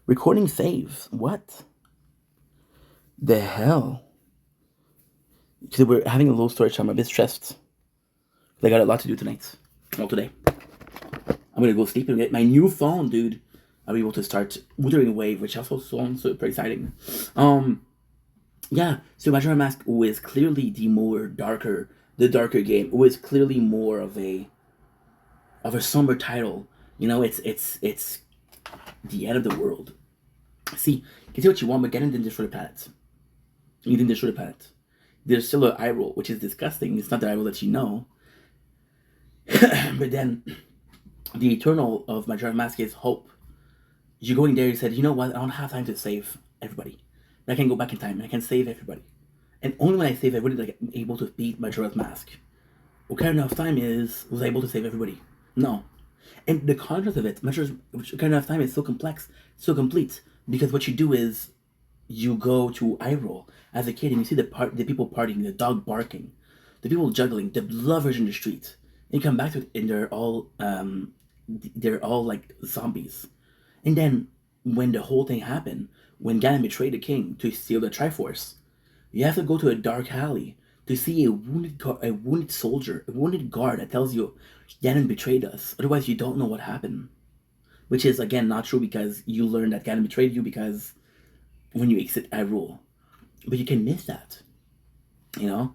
Recording save. What the hell? So we're having a low storage time. I'm a bit stressed. I got a lot to do tonight. Well, today. I'm gonna go sleep and get my new phone, dude. I'll be able to start Wuthering Wave, which also sounds super exciting. Yeah. So Majora's Mask was clearly the darker game. It was clearly more of a somber title. It's the end of the world. See, you can say what you want, but get didn't destroy the planet. You didn't destroy the planet. There's still an eye roll, which is disgusting. It's not the eye roll that you know. But then the eternal of Majora's Mask is hope. You're going there, you said, you know what, I don't have time to save everybody. I can go back in time and I can save everybody. And only when I save everybody like I'm able to beat Majora's Mask. Ocarina of Time was I able to save everybody? No. And the contrast of it, Ocarina of Time is so complex, so complete, because what you do is you go to Hyrule as a kid and you see the people partying, the dog barking, the people juggling, the lovers in the street. And you come back to it and they're all like zombies. And then when the whole thing happened, when Ganon betrayed the king to steal the Triforce, you have to go to a dark alley to see a wounded soldier, a wounded guard that tells you Ganon betrayed us. Otherwise, you don't know what happened. Which is again not true because you learn that Ganon betrayed you because when you exit Hyrule. But you can miss that. You know?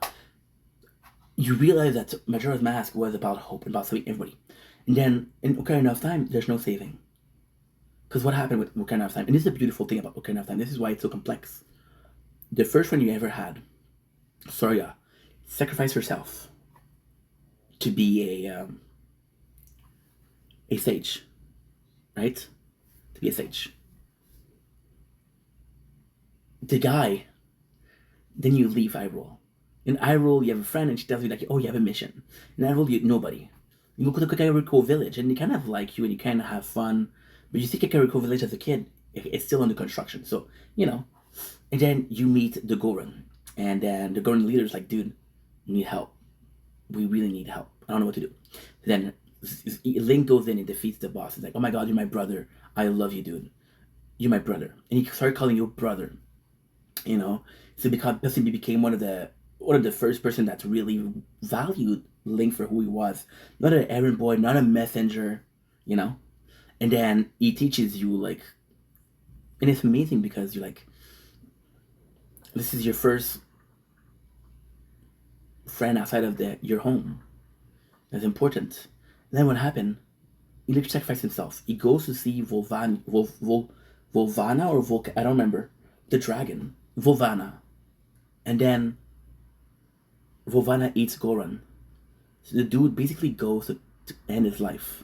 You realize that Majora's Mask was about hope and about saving everybody. And then in Ocarina of Time, there's no saving. Because what happened with Ocarina of Time, and this is a beautiful thing about Ocarina of Time, this is why it's so complex. The first one you ever had, Soria, sacrificed herself to be a sage, right? To be a sage. The guy, then you leave Hyrule. In Hyrule, you have a friend, and she tells you like, oh, you have a mission. In Hyrule, you nobody. You go to the Kakariko village, and they kind of like you, and you kind of have fun. But you see Kakariko village as a kid, it's still under construction, so you know. And then you meet the Goron, and then the Goron leader's like, dude, we need help. We really need help. I don't know what to do. Then Link goes in and defeats the boss. He's like, oh my god, you're my brother. I love you, dude. You're my brother. And he started calling you brother. You know, so because he became one of the first person that's really valued Link for who he was. Not an errand boy, not a messenger, you know? And then he teaches you like, and it's amazing because you're like, this is your first friend outside of your home. That's important. And then what happened? He literally sacrificed himself. He goes to see Volvana or Volca, I don't remember, the dragon, Volvana. And then Volvana eats Goron. So the dude basically goes to end his life.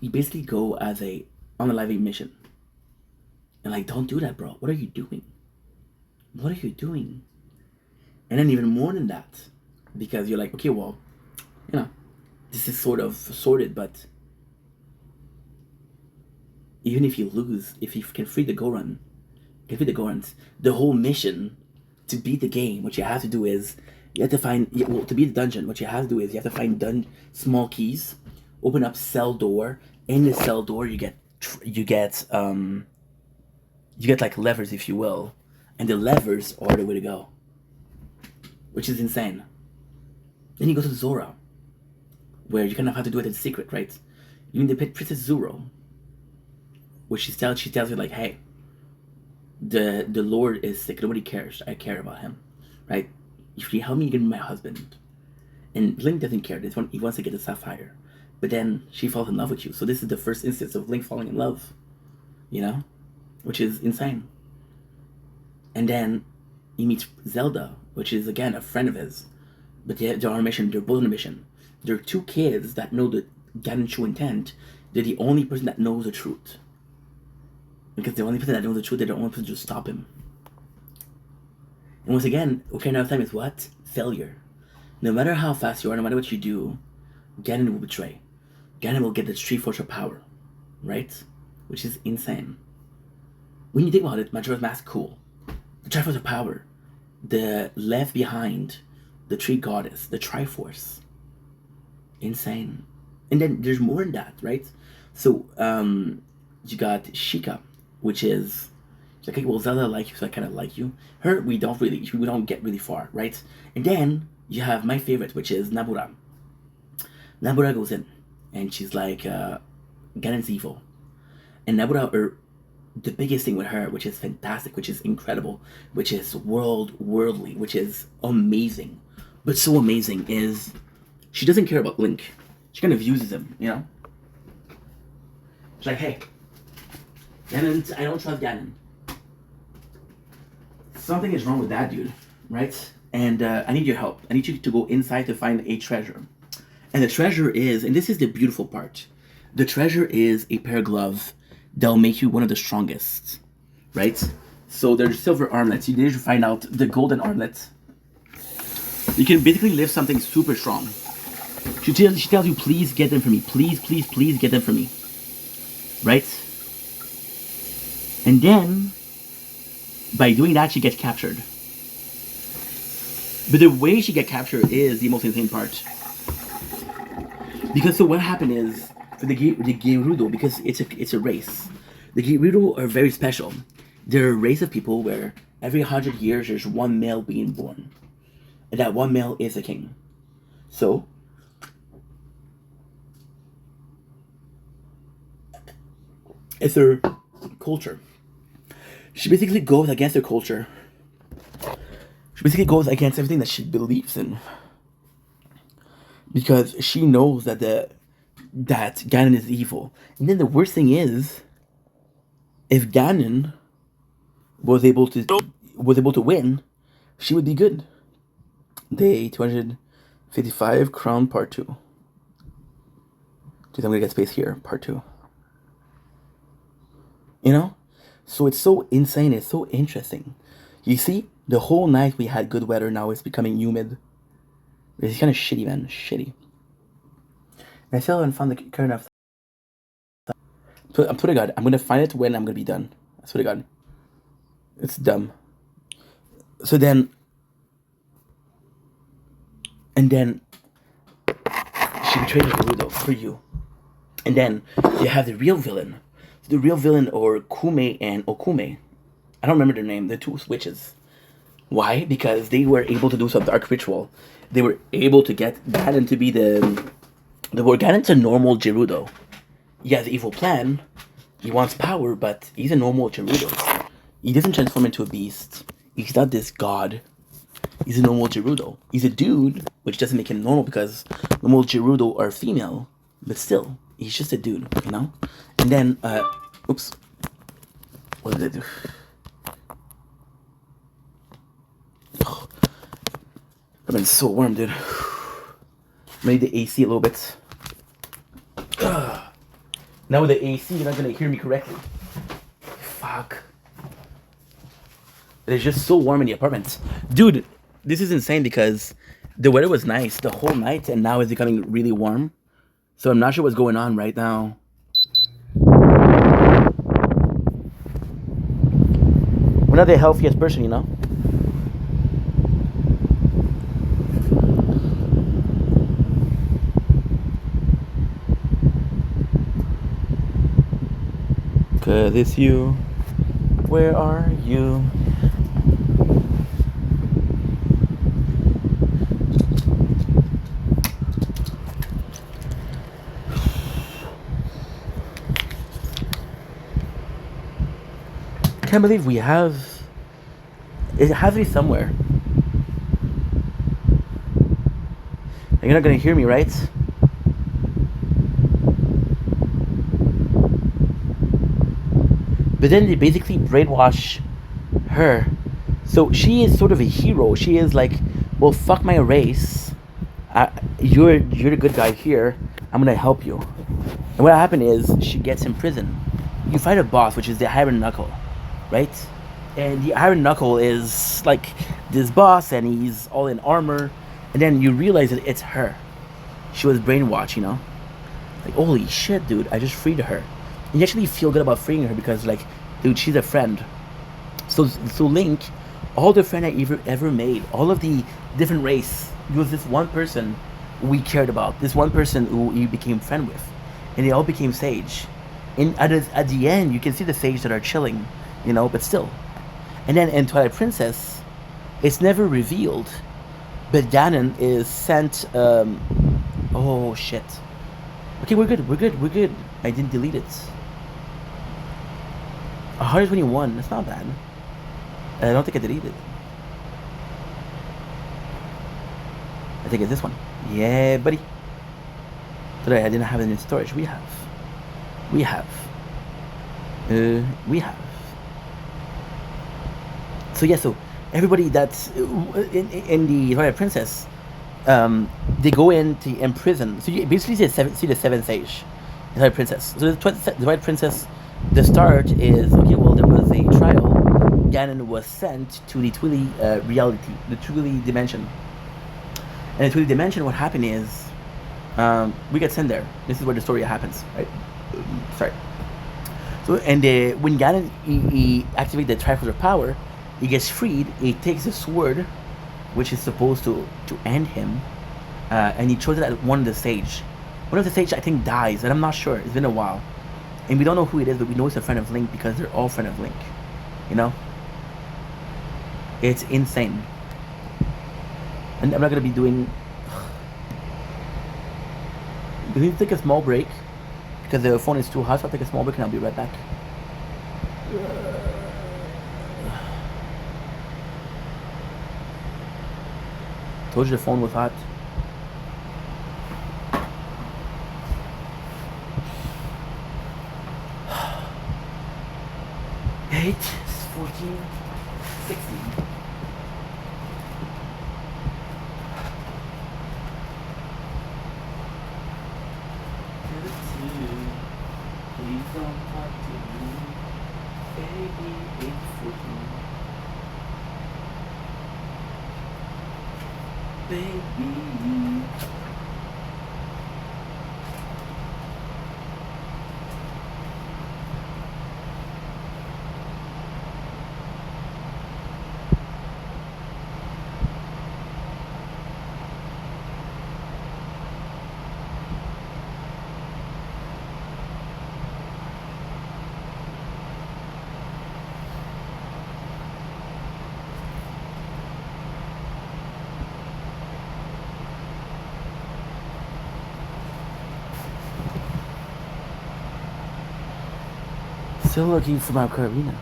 You basically go as a unaliving mission. And like, don't do that, bro. What are you doing? What are you doing? And then even more than that, because you're like, okay, well, you know, this is sort of sorted, but even if you lose, if you can free the Gorons, the whole mission to beat the game, what you have to do is you have to find to beat the dungeon. What you have to do is you have to find small keys, open up cell door. In the cell door, you get like levers, if you will, and the levers are the way to go, which is insane. Then you go to Zora, where you kind of have to do it in secret, right? You need the Princess Zoro, which she tells you like, hey, the Lord is sick. Nobody cares. I care about him, right? If you help me get my husband, and Link doesn't care. He wants to get a sapphire, but then she falls in love with you. So this is the first instance of Link falling in love, you know, which is insane. And then he meets Zelda, which is again a friend of his, but they're on a mission. They're both on a mission. They're two kids that know the Ganon's true intent. They're the only person that knows the truth. Because the only person that knows the truth, they're the only person to stop him. And once again, Ocarina of Time is what? Failure. No matter how fast you are, no matter what you do, Ganon will betray. Ganon will get the Triforce of power, right? Which is insane. When you think about it, Majora's Mask, cool. The Triforce of power, the left behind, the tree goddess, the Triforce, insane. And then there's more than that, right? So You got Sheikah, which is like, okay, well, Zelda like you, so I kind of like you. Her, we don't get really far, right? And then you have my favorite, which is Nabura. Nabura goes in, and she's like, Ganon's evil. And Nabura, the biggest thing with her, which is fantastic, which is incredible, which is worldly, which is amazing, but so amazing, is she doesn't care about Link. She kind of uses him, you know? She's like, hey, Ganon, I don't trust Ganon. Something is wrong with that dude, right? And I need your help. I need you to go inside to find a treasure. And the treasure is, and this is the beautiful part, the treasure is a pair of gloves that'll make you one of the strongest, right? So there's silver armlets. You need to find out the golden armlet. You can basically lift something super strong. She tells you, please get them for me. Please, please, please get them for me. Right? And then, by doing that, she gets captured. But the way she gets captured is the most insane part. Because so what happened is, for the Gerudo, because it's a race, the Gerudo are very special. They're a race of people where every 100 years there's one male being born. And that one male is a king. So, it's their culture. She basically goes against their culture. She basically goes against everything that she believes in. Because she knows that that Ganon is evil. And then the worst thing is, if Ganon was able to win, she would be good. Day 255, Crown Part 2. Dude, I'm gonna get space here, Part 2. You know? So it's so insane, it's so interesting. You see, the whole night we had good weather, now it's becoming humid. It's kind of shitty, man. Shitty. And I still haven't found the current of. I'm swear to God, I'm gonna find it when I'm gonna be done. I swear to God. It's dumb. So then. And then. She betrayed Gerudo for you. And then you have the real villain. The real villain are Kume and Okume. I don't remember their name. They're two witches. Why? Because they were able to do some dark ritual. They were able to get Ganon to be Ganon's a normal Gerudo. He has an evil plan. He wants power, but he's a normal Gerudo. He doesn't transform into a beast. He's not this god. He's a normal Gerudo. He's a dude, which doesn't make him normal because normal Gerudo are female. But still, he's just a dude, you know? And then, oops. What did I do? Oh, I've been so warm, dude. Made the AC a little bit. Now with the AC, you're not gonna hear me correctly. Fuck. It's just so warm in the apartment. Dude, this is insane because the weather was nice the whole night and now it's becoming really warm. So I'm not sure what's going on right now. We're not the healthiest person, you know? Cause it's you. Where are you? I can't believe we have. It has to be somewhere. You're not gonna hear me, right? But then they basically brainwash her. So she is sort of a hero. She is like, well, fuck my race. You're the good guy here. I'm gonna help you. And what happened is she gets in prison. You fight a boss, which is the Iron Knuckle, right? And the Iron Knuckle is like this boss, and he's all in armor. And then you realize that it's her. She was brainwashed, you know? Like, holy shit, dude, I just freed her. And you actually feel good about freeing her because, like, dude, she's a friend. So Link, all the friend I ever made, all of the different race, it was this one person we cared about. This one person who he became friend with. And they all became sage. At the end, you can see the sage that are chilling, but still. And then in Twilight Princess, it's never revealed, but Ganon is sent. Oh shit. Okay, we're good. We're good. We're good. I didn't delete it. 121. That's not bad. I don't think I deleted it. I think it's this one. Yeah, buddy. Today I didn't have it in storage. We have. We have. We have. So yeah, so everybody that's in the Twilight Princess, they go into prison. So you basically see the seventh stage, the Twilight Princess. So the Twilight Princess, the start is okay. Well, there was a trial. Ganon was sent to the Twilly reality, the Twilly dimension. And in Twilly dimension, what happened is, we get sent there. This is where the story happens, right? Sorry. So and when Ganon he activates the Triforce of Power, he gets freed. He takes a sword, which is supposed to end him, and he throws it at one of the stage. One of the stage I think dies, and I'm not sure. It's been a while, and we don't know who it is, but we know it's a friend of Link because they're all friend of Link. You know, it's insane. And I'm not gonna be doing. We need to take a small break because the phone is too hot. So I'll take a small break and I'll be right back. Told you the phone was hot. Eight, 14, 16. Please don't talk to me, baby. 8:14. Baby. Still looking for my Karina.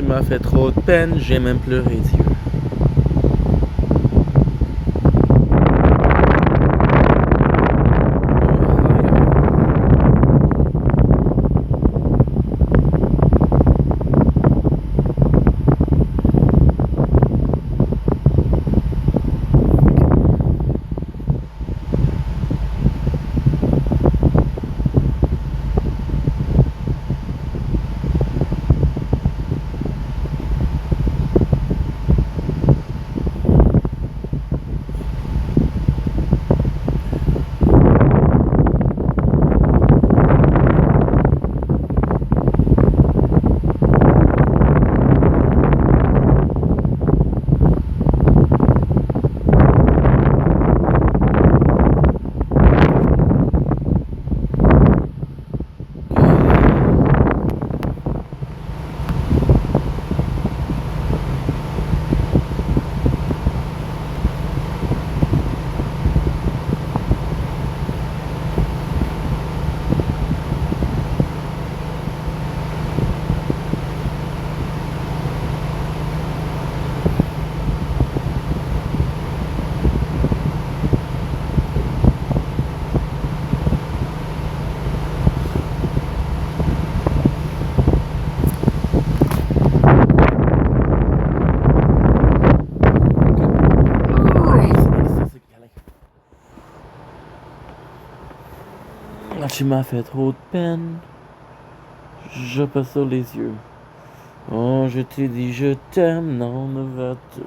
m'as fait trop de peine, j'ai même pleuré Dieu. Tu m'as fait trop de peine, je passe sur les yeux. Oh, je t'ai dit je t'aime, non, ne va-t.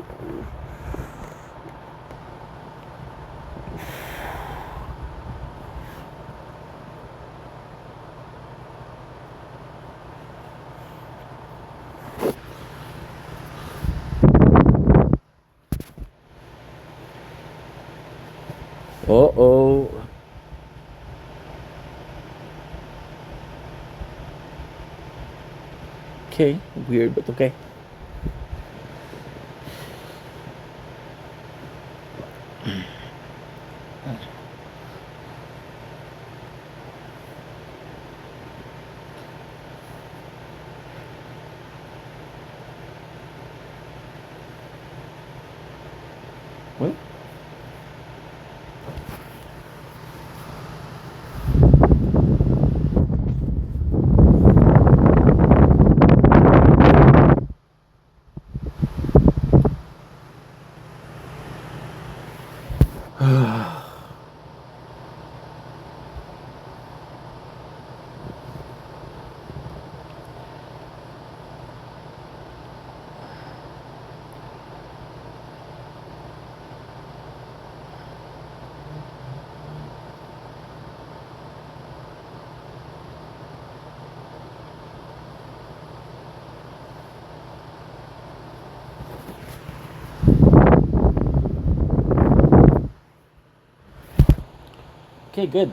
Oh oh. Okay, weird, but okay. Oui. Okay, good.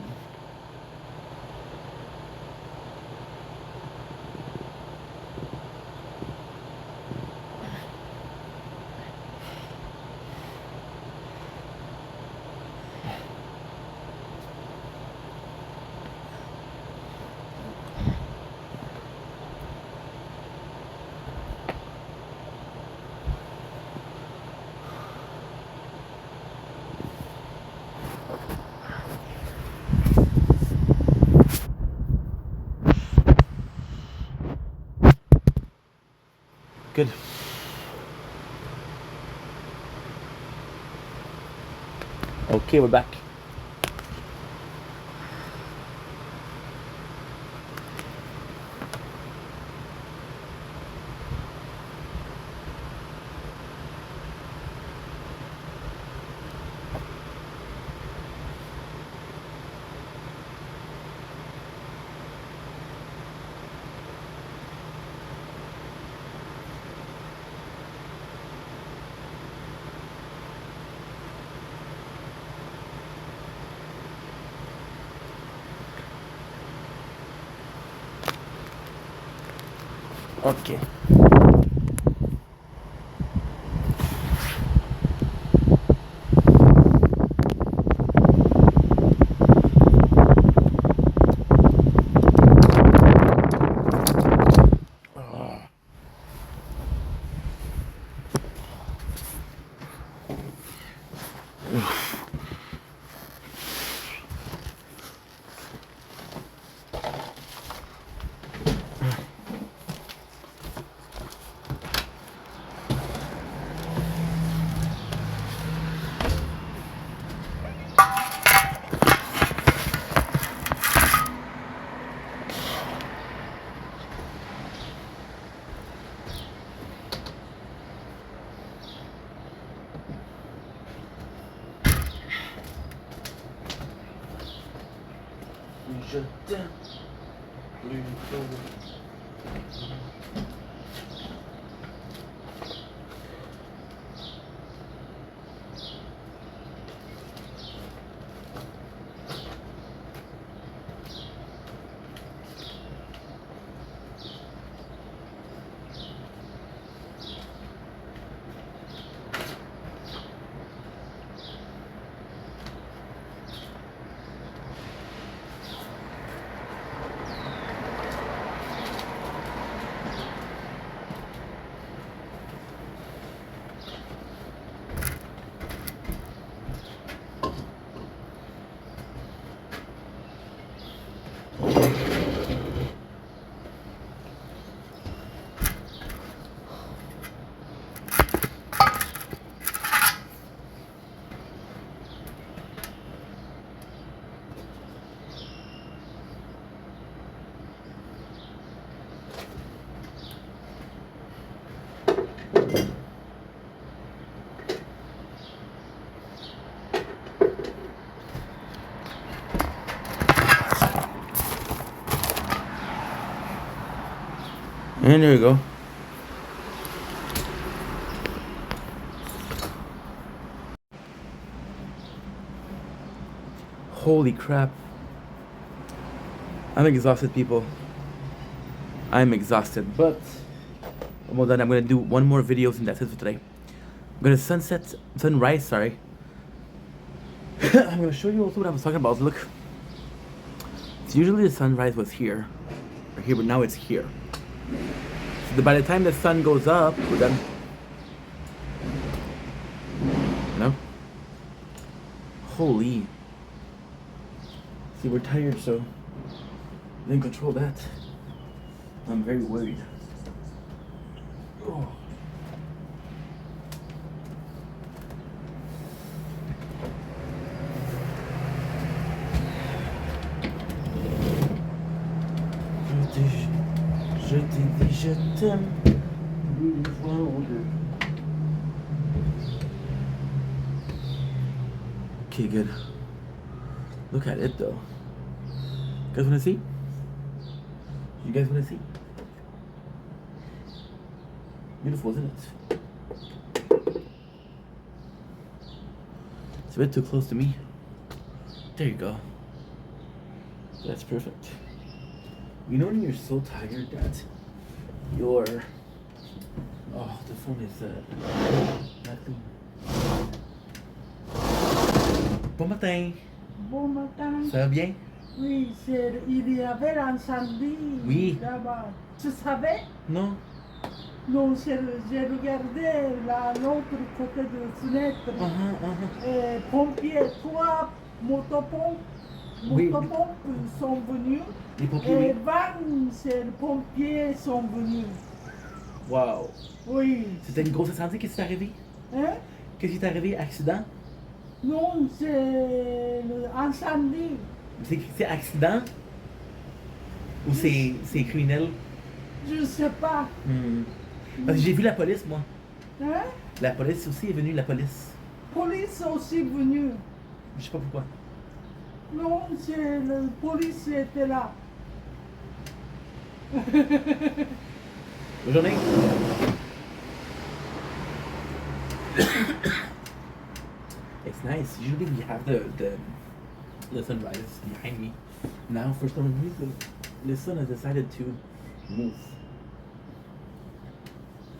Good. Okay, we're back. Okay. Je t'aime plus fort. And there you go. Holy crap. I'm exhausted, people. I'm exhausted, but I'm all done. I'm gonna do one more video and that's it for today. I'm gonna sunrise, sorry. I'm gonna show you also what I was talking about. Look. So usually the sunrise was here, or here, but now it's here. So by the time the sun goes up, we're done. You know? Holy. See, we're tired, so I didn't control that. I'm very worried. Oh. Je t'ai dit je t'aime une fois ou deux. Okay, good. Look at it though. You guys wanna see? You guys wanna see? Beautiful, isn't it? It's a bit too close to me. There you go. That's perfect. You know when you're so tired that you're... Oh, the phone is not clean. Bon matin. Bon matin. Ça va bien? Oui, il y avait l'incendie Oui. là-bas. Tu savais? Non. Non, j'ai regardé l'autre côté de la fenêtre. Et pompiers, trois motopompes, Oui. sont venus. Les pompiers, Et oui. 20 pompiers sont venus. Wow. Oui. C'était une grosse incendie. Qu'est-ce qui t'est arrivé? Hein? Qu'est-ce qui t'est arrivé? Accident? Non, c'est l'incendie. C'est accident? Ou c'est criminel? Je sais pas. Parce que j'ai vu la police, moi. Hein? La police aussi est venue, la police. Police aussi venue. Je sais pas pourquoi. Non, c'est la police était là. Bonne journée. It's nice. Usually we have the sunrise behind me. Now, for some reason, the sun has decided to move.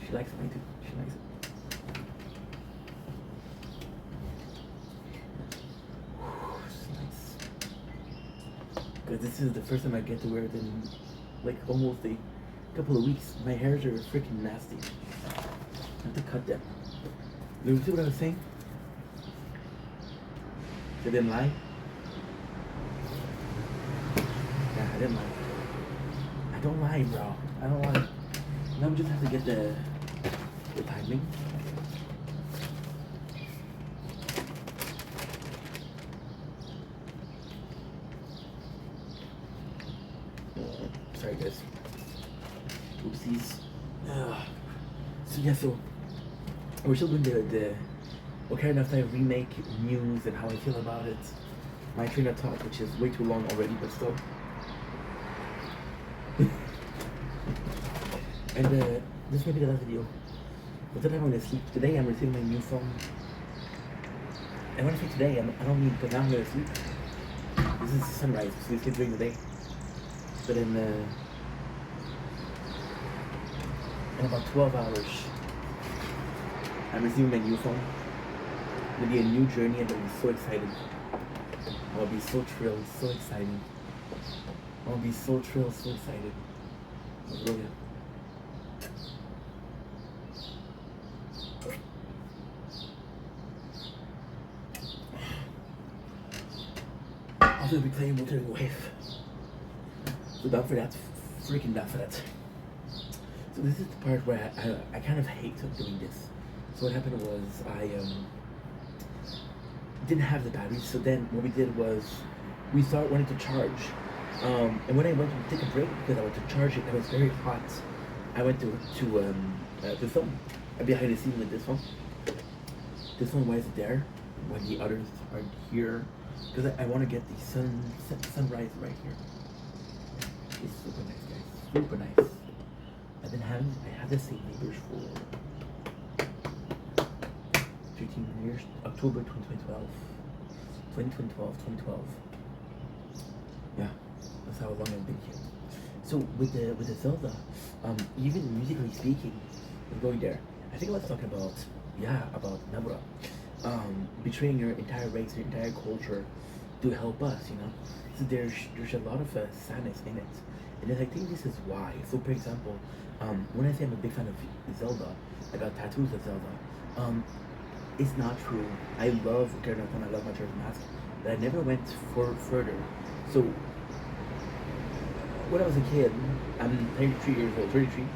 She likes mine too. She likes it. It's nice. Because this is the first time I get to wear it in like almost a couple of weeks. My hairs are freaking nasty. I have to cut them. You see what I was saying? I didn't lie. Yeah, I didn't lie. I don't lie, bro. I don't lie. Now we just have to get the timing. Sorry, guys. Oopsies. So yeah, so we're still doing the Ocarina of Time remake news and how I feel about it. My train of thought, which is way too long already, but still. And this may be the last video. But then I'm going to sleep. Today I'm receiving my new phone. And when I say today, I don't mean because now I'm going to sleep. This is sunrise, so we sleep during the day. But in about 12 hours, I'm receiving my new phone. It'll be a new journey and I'll be so excited. I'll be so thrilled, so excited. I'll be so thrilled, so excited. Really. Also, I'll be playing Wuthering Wave. So down for that, freaking down for that. So this is the part where I kind of hate doing this. So what happened was I didn't have the batteries, so then what we did was we started wanting to charge. And when I went to take a break because I went to charge it, it was very hot. I went to film. I'm behind the scene with this one. This one, why is it there when the others aren't here? Because I want to get the sunrise right here. It's super nice, guys. Super nice. I had the same neighbors for 13 years. October 2012. 2012. Yeah, that's how long I've been here. So with the Zelda, even musically speaking, we're going there. I think I was talking about Namura, betraying your entire race, your entire culture, to help us. So there's a lot of sadness in it, and I think this is why. So for example, when I say I'm a big fan of Zelda, I got tattoos of Zelda. It's not true. I love Ocarina of Time. I love Majora's Mask, but I never went further. So when I was a kid, I'm 33 years old. 33.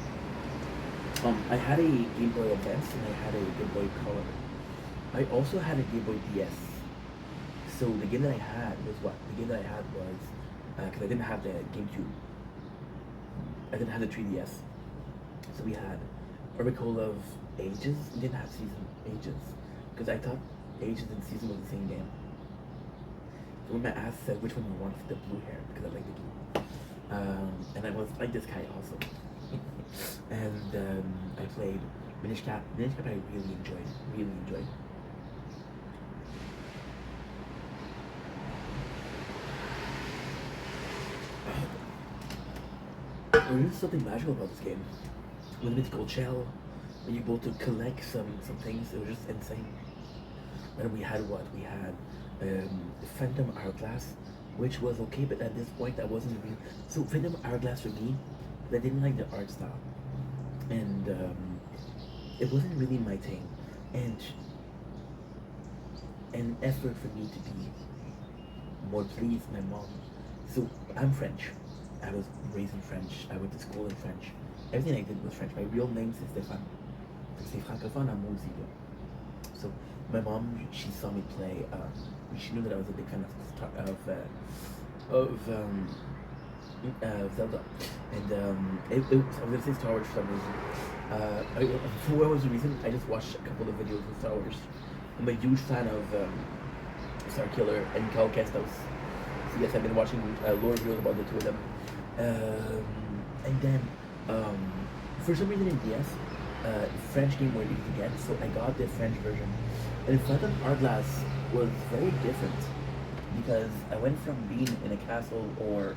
I had a Game Boy Advance and I had a Game Boy Color. I also had a Game Boy DS. So the game that I had was what? The game that I had was because I didn't have the GameCube. I didn't have the 3DS. So we had Oracle of Ages. We didn't have Season Ages because I thought Ages and Season was the same game. So when my ass said which one I wanted the blue hair because I like the blue. And I was like this guy also. And I played Minish Cap. Minish Cap I really enjoyed. There is something magical about this game. With a mythical shell, when you're able to collect some things, it was just insane. And we had what? We had Phantom Hourglass, which was okay, but at this point I wasn't really. So Phantom Hourglass for me, I didn't like the art style, and it wasn't really my thing, and an effort for me to be more pleased my mom. So I'm French. I was raised in French. I went to school in French. Everything I did was French. My real name is Stéphane. C'est francophone à moi aussi. So my mom, she saw me play. She knew that I was a big fan of Zelda, and I was gonna say Star Wars for some reason. For what was the reason? I just watched a couple of videos of Star Wars. I'm a huge fan of Star Killer and Cal Kestos. So yes, I've been watching lore videos about the two of them. And then for some reason in DS, French game were easy to get, so I got the French version. And Phantom Hourglass was very different because I went from being in a castle or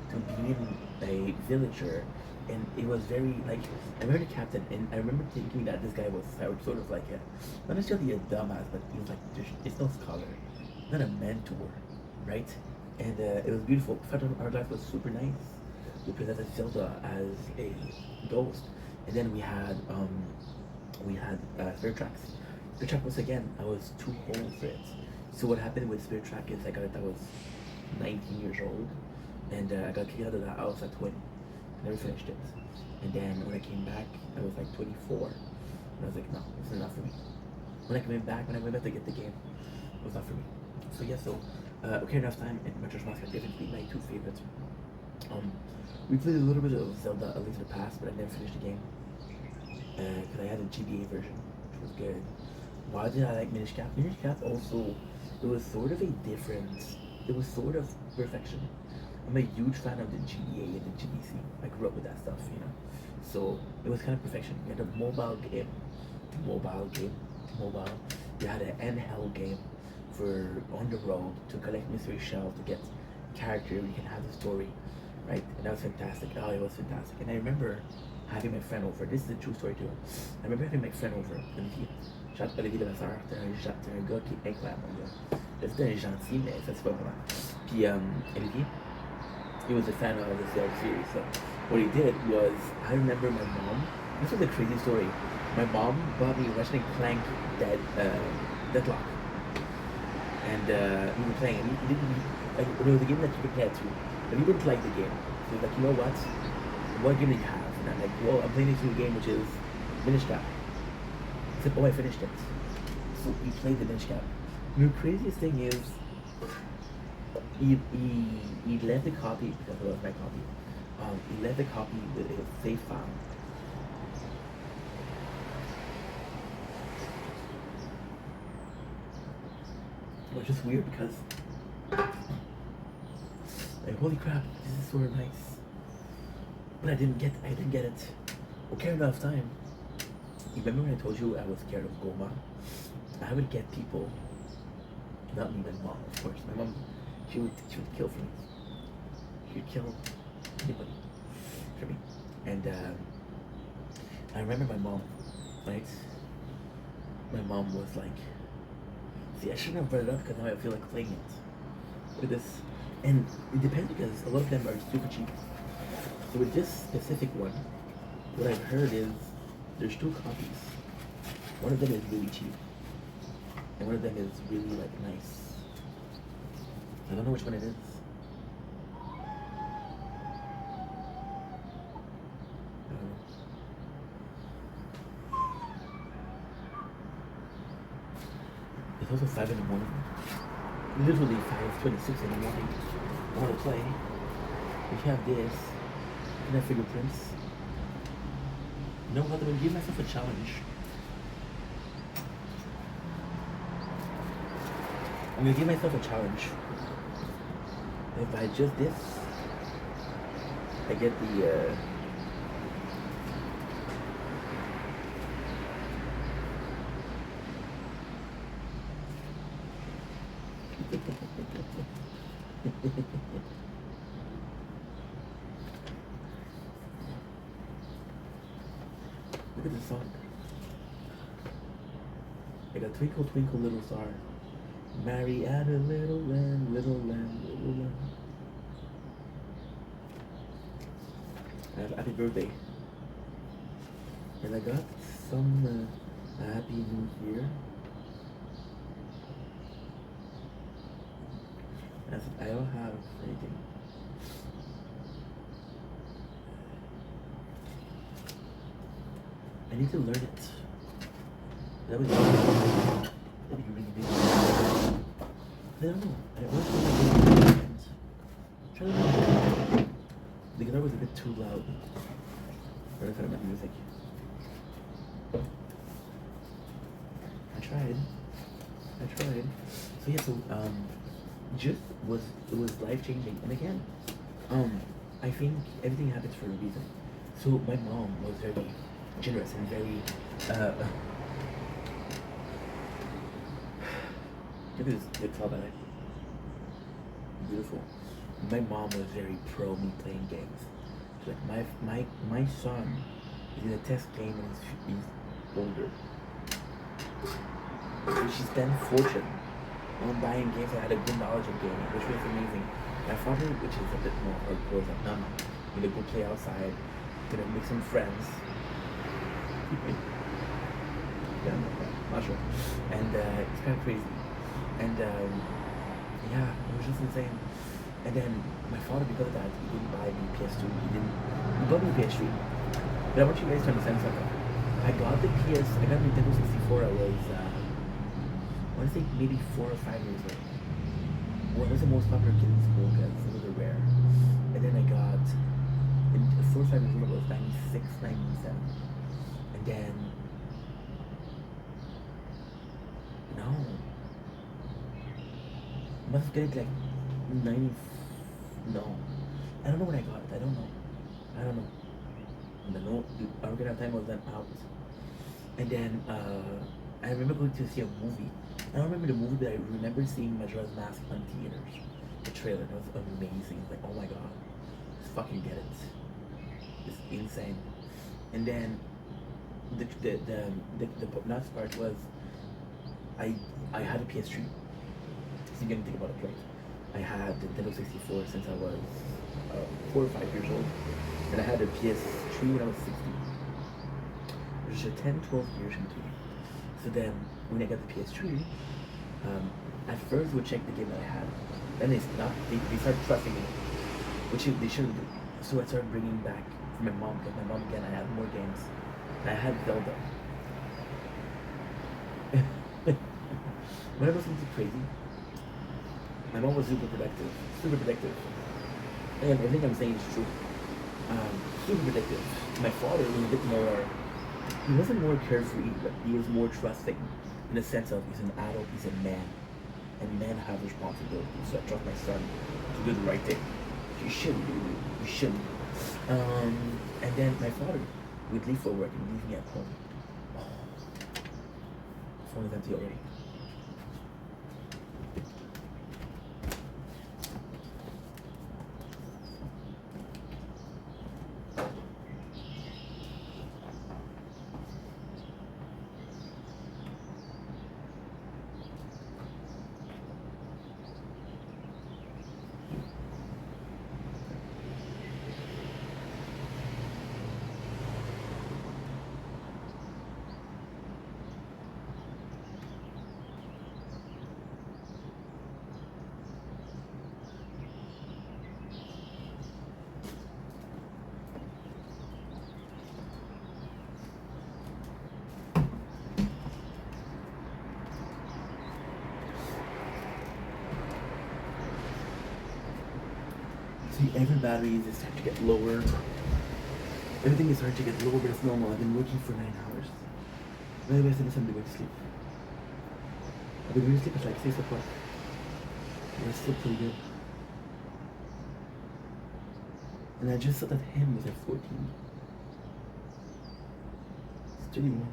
to being a villager, and it was very like I remember the captain, and I remember thinking that this guy was sort of like not necessarily a dumbass, but he was like it's no scholar, not a mentor, right? And it was beautiful. Phantom Hourglass was super nice. We presented Zelda as a ghost, and then we had Spirit Tracks. Spirit Track was again I was too old for it, So what happened with Spirit Track is I was 19 years old, and I got kicked out of that house at 20. Never finished it. And then when I came back, I was like 24, and I was like, no, this is not for me. When I went back to get the game, it was not for me. So yeah, Ocarina of Time and Majora's Mask are definitely my two favorites. We played a little bit of Zelda: A Link to the Past, but I never finished the game because I had a GBA version, which was good. Why did I like Minish Cap? Minish Cap also, it was sort of perfection. I'm a huge fan of the GBA and the GBC. I grew up with that stuff, you know. So it was kind of perfection. You had a mobile game. You had an handheld game for on the road to collect mystery shells to get character. You can have the story, right? And that was fantastic. Oh, it was fantastic. And I remember having my friend over. This is a true story too. I remember having my friend over. J'attends pas de ma soeur. T'es un gars qui est incroyable, mon gars. C'était un gentil, mais ça c'est pas vraiment. Puis Olivier, he was a fan of the Zelda series. So what he did was, I remember my mom. This was a crazy story. My mom bought me Ratchet and Clank Deadlock, and we were playing. And it was a game that you could play at two, but he didn't like the game. So he was like, you know what game do you have? And I'm like, well, I'm playing this new game, which is Minish Cap. He said, oh, I finished it. So we played the Minish Cap. And the craziest thing is, he left the copy, because it was my copy. He left the copy with a save file. It was just weird because, like, holy crap, this is sort of nice. But I didn't get it. Ocarina of Time. You remember when I told you I was scared of Goma? I would get people, not me, my mom, of course. My mom, she would kill for me. She would kill anybody for me. And I remember my mom, right? My mom was like, see, I shouldn't have brought it up because now I feel like playing it. Look at this. And it depends because a lot of them are super cheap. So with this specific one, what I've heard is there's two copies. One of them is really cheap. And one of them is really like nice. I don't know which one it is. I don't know. It's also 5 in the morning. Literally 5:26 in the morning. I want to play. We have this. And have fingerprints. You know what? I'm gonna give myself a challenge. I'm gonna give myself a challenge. If I just this, I get the look at this song. I got Twinkle Twinkle Little Star. Mary had a little lamb, little lamb, little lamb. Happy birthday. And I got some Happy New Year. I don't have anything. I need to learn it. That would be really big. I don't know. I want to learn it. Try to learn it. The guitar was a bit too loud. Or if I don't music. I tried. So yeah, just it was life changing. And again, I think everything happens for a reason. So my mom was very generous and very look at this guitar that beautiful. My mom was very pro me playing games. She's like, my son is in a test game and he's older. So she spent fortune on buying games that had a good knowledge of gaming, which was amazing. My father, which is a bit more hardcore, is like, no, I'm gonna go play outside, gonna make some friends. Yeah, not sure. And it's kind of crazy. And yeah, it was just insane. And then my father, because of that, he didn't buy me PS2. He bought me PS3. But I want you guys to understand something. I got Nintendo 64. I was, I want to say maybe 4 or 5 years old. Well, it was the most popular kid in school because it was a rare. And then I got, in 4 or 5 years old, it was 96, 97. And then, no. Must have got it like 90, no. I don't know when I got it, I don't know. The Ocarina of Time was then out. And then, I remember going to see a movie. I don't remember the movie, but I remember seeing Majora's Mask on theaters. The trailer, that was amazing. Like, oh my god, just fucking get it. It's insane. And then the last part was I had a PS3. So you can think about it, right? I had the Nintendo 64 since I was 4 or 5 years old, and I had a PS3 when I was 16. There's a 10, 12 years in between. So then, when I got the PS3, at first we would check the game that I had. Then they started trusting me, which they shouldn't do. So I started bringing back from my mom, because my mom again, I had more games. And I had Zelda. When I was something crazy, my mom was super protective. And everything I'm saying is true. Super protective. My father was a bit more, he wasn't more carefree, but he was more trusting in the sense of he's an adult, he's a man. And men have responsibilities, so I trust my son to do the right thing. You shouldn't do it. You shouldn't. And then my father would leave for work and leave me at home. Oh, phone is empty already. See, every battery is starting to get lower. Everything is starting to get lower, but it's normal. I've been working for 9 hours. By the way, I said I'm going to sleep. I've been going to sleep at like 6 o'clock. And I slept pretty good. And I just saw that him was at 14. It's 21.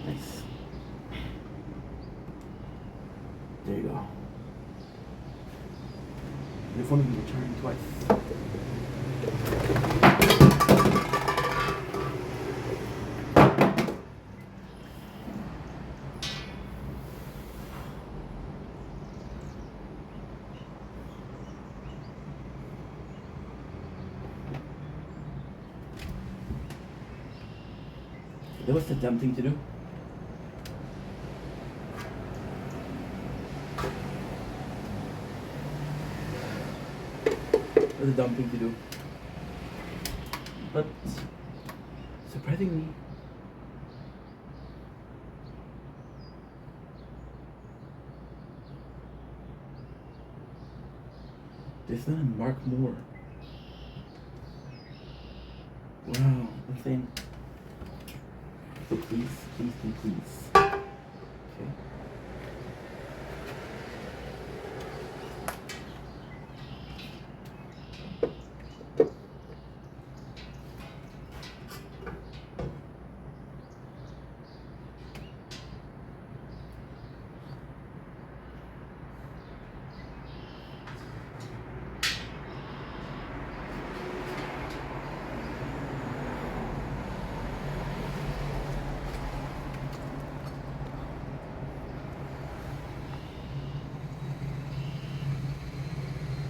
Nice. There you go. Your phone will be returning twice. That was the dumb thing to do. That was a dumb thing to do. But surprisingly, there's not a mark more. Wow, insane. So please. Okay.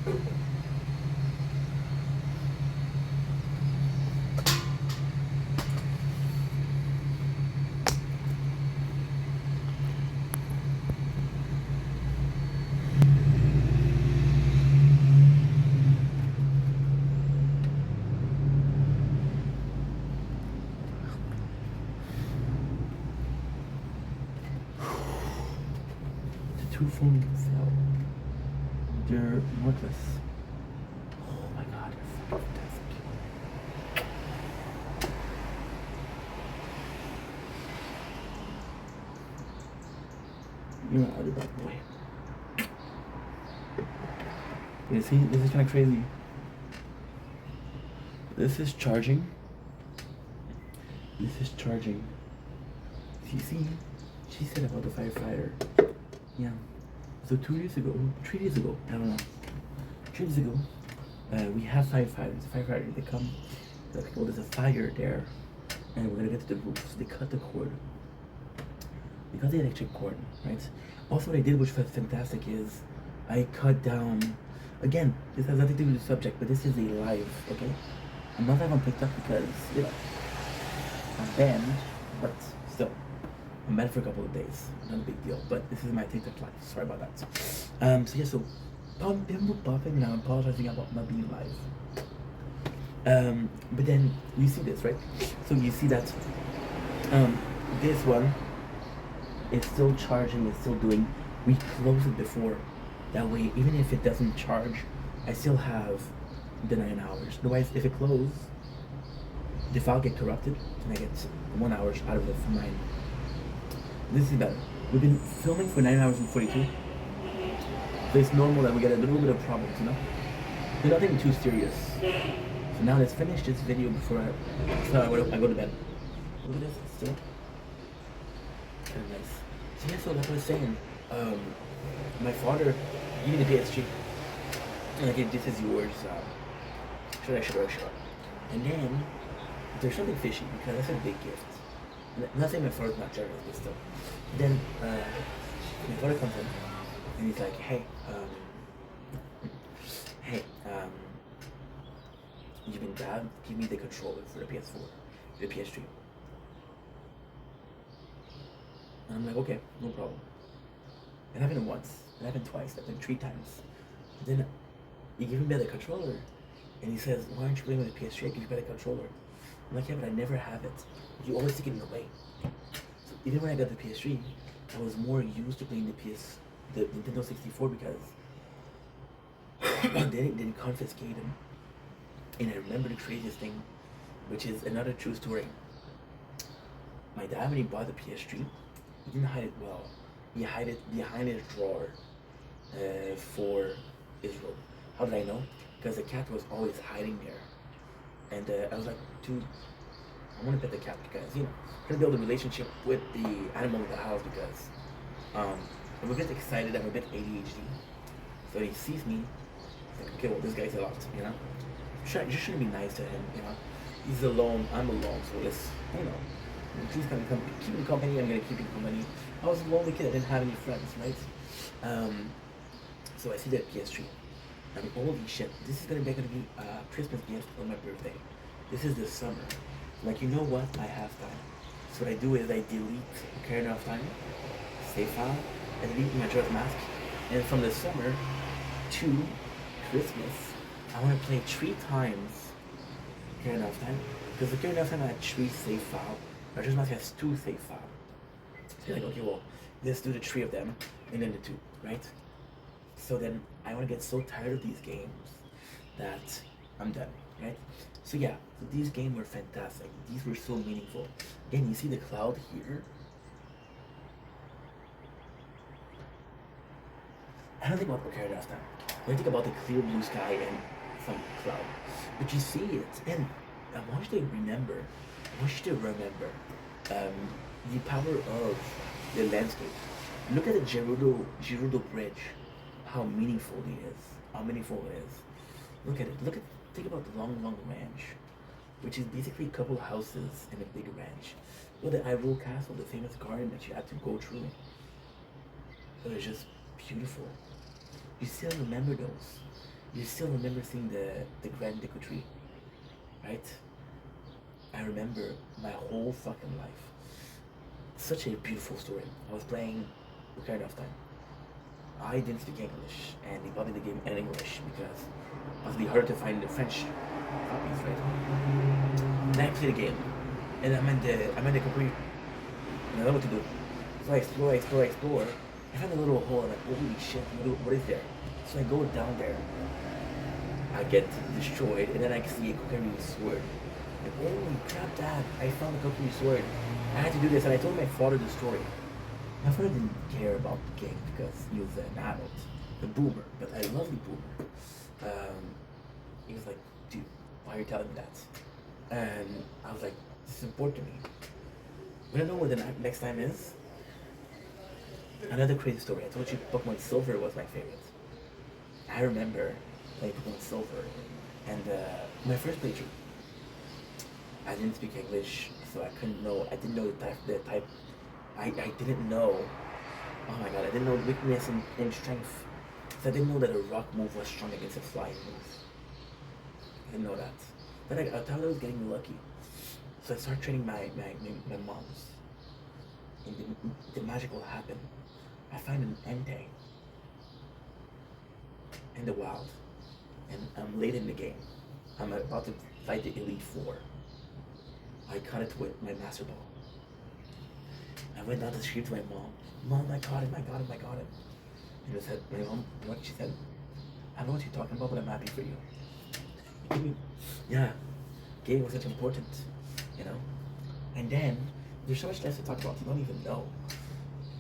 The two phones fell. They're worthless. Oh my god, they're fucking fantastic. You're not out of that boy. You see, this is kind of crazy. This is charging. This is charging. See, she said about the firefighter. Yeah. So 3 days ago, I don't know. 3 days ago, we have firefighters. They come. They're like, well, there's a fire there, and we're gonna get to the roof. So they cut the cord. They cut the electric cord, right? Also, what I did, which was fantastic, is I cut down. Again, this has nothing to do with the subject, but this is a live, okay? I'm not live on TikTok because, you know, I'm banned, but still. I'm banned for a couple of days. Not a big deal, but this is my TikTok live. Sorry about that. So yeah, so people buffing and I'm apologizing about not being live. But then you see this, right? So you see that this one is still charging, it's still doing. We close it before. That way, even if it doesn't charge, I still have the 9 hours. Otherwise, if it closes, the file get corrupted, and I get 1 hour out of the 9. This is better. We've been filming for 9 hours and 42. So it's normal that we get a little bit of problems, you know? But nothing too serious. So now let's finish this video before I go to bed. Look at this, it's still kind of nice. So yeah, so like I was saying, my father gave me the PSG. And like, this is yours. Should I? And then there's something fishy because that's a big gift. Not saying my father's not generous, but still. Then my father comes in and he's like, hey, you've been bad. Give me the controller for the PS4, the PS3. And I'm like, okay, no problem. It happened once. It happened twice. It happened 3 times. Then he gave me back the controller, and he says, "Why aren't you playing with the PS3? I give you back the controller." I'm like, "Yeah, but I never have it. You always take it away." So even when I got the PS3, I was more used to playing the Nintendo 64 because they didn't confiscate them. And I remember the craziest thing, which is another true story. My dad, when he bought the PS3, he didn't hide it well. He hid it behind his drawer for Israel. How did I know? Because the cat was always hiding there. And I was like, dude, I want to pet the cat because, you know, I'm trying to build a relationship with the animal in the house because I'm a bit excited, I'm a bit ADHD. So he sees me, he's like, okay, well, this guy's a lot, you know? Just shouldn't be nice to him, you know? He's alone, I'm alone, so let's, you know, he's gonna keep me company, I'm gonna keep him company. I was a lonely kid, I didn't have any friends, right? So I see that PS3. I mean, holy shit, this is gonna be a Christmas gift on my birthday. This is the summer. Like, you know what? I have time. So what I do is I delete Ocarina of Time, save file, I delete Majora's Mask, and from the summer to Christmas, I want to play 3 times Ocarina of Time, because Ocarina of Time had 3 save file, Majora's Mask has 2 save file. So you're like, okay, well, let's do the 3 of them, and then the 2, right? So then I want to get so tired of these games that I'm done, right? So yeah, so these games were fantastic. These were so meaningful. Again, you see the cloud here? I don't think about Ocarina of Time. I think about the clear blue sky and some cloud. But you see it, and I want you to remember, the power of the landscape. Look at the Gerudo Bridge. How meaningful it is. Look at it. Think about the long ranch, which is basically a couple houses and a big ranch. Look at the Hyrule Castle, the famous garden that you had to go through. It was just beautiful. You still remember those. You still remember seeing the Grand Deku tree, right? I remember my whole fucking life. Such a beautiful story. I was playing Ocarina of Time. I didn't speak English, and they bought me the game in English because it must be hard to find the French copies, right? And I play the game, and I'm in the complete, and I don't know what to do. So I explore. I find a little hole, and I'm like, holy shit, what is there? So I go down there. I get destroyed, and then I see a Kokiri sword. Like, holy crap, Dad, I found a Kokiri sword. I had to do this, and I told my father the story. My father didn't care about the game because he was an adult, a boomer, but I love the boomer. He was like, dude, why are you telling me that? And I was like, this is important to me. We don't know what the next time is. Another crazy story. I told you Pokemon Silver was my favorite. I remember playing Pokemon Silver, and my first playthrough. I didn't speak English, so I couldn't know. I didn't know the type. I didn't know. Oh my god! I didn't know weakness and strength. So I didn't know that a rock move was strong against a flying move. I didn't know that. But I thought I was getting lucky. So I started training my moms. And the magic will happen. I find an Entei in the wild. And I'm late in the game. I'm about to fight the Elite Four. I caught it with my Master Ball. I went down the street to my mom. Mom, I got him. And I said, my mom, what she said? I don't know what you're talking about, but I'm happy for you. Yeah, game was such important, you know? And then, there's so much left to talk about, you don't even know.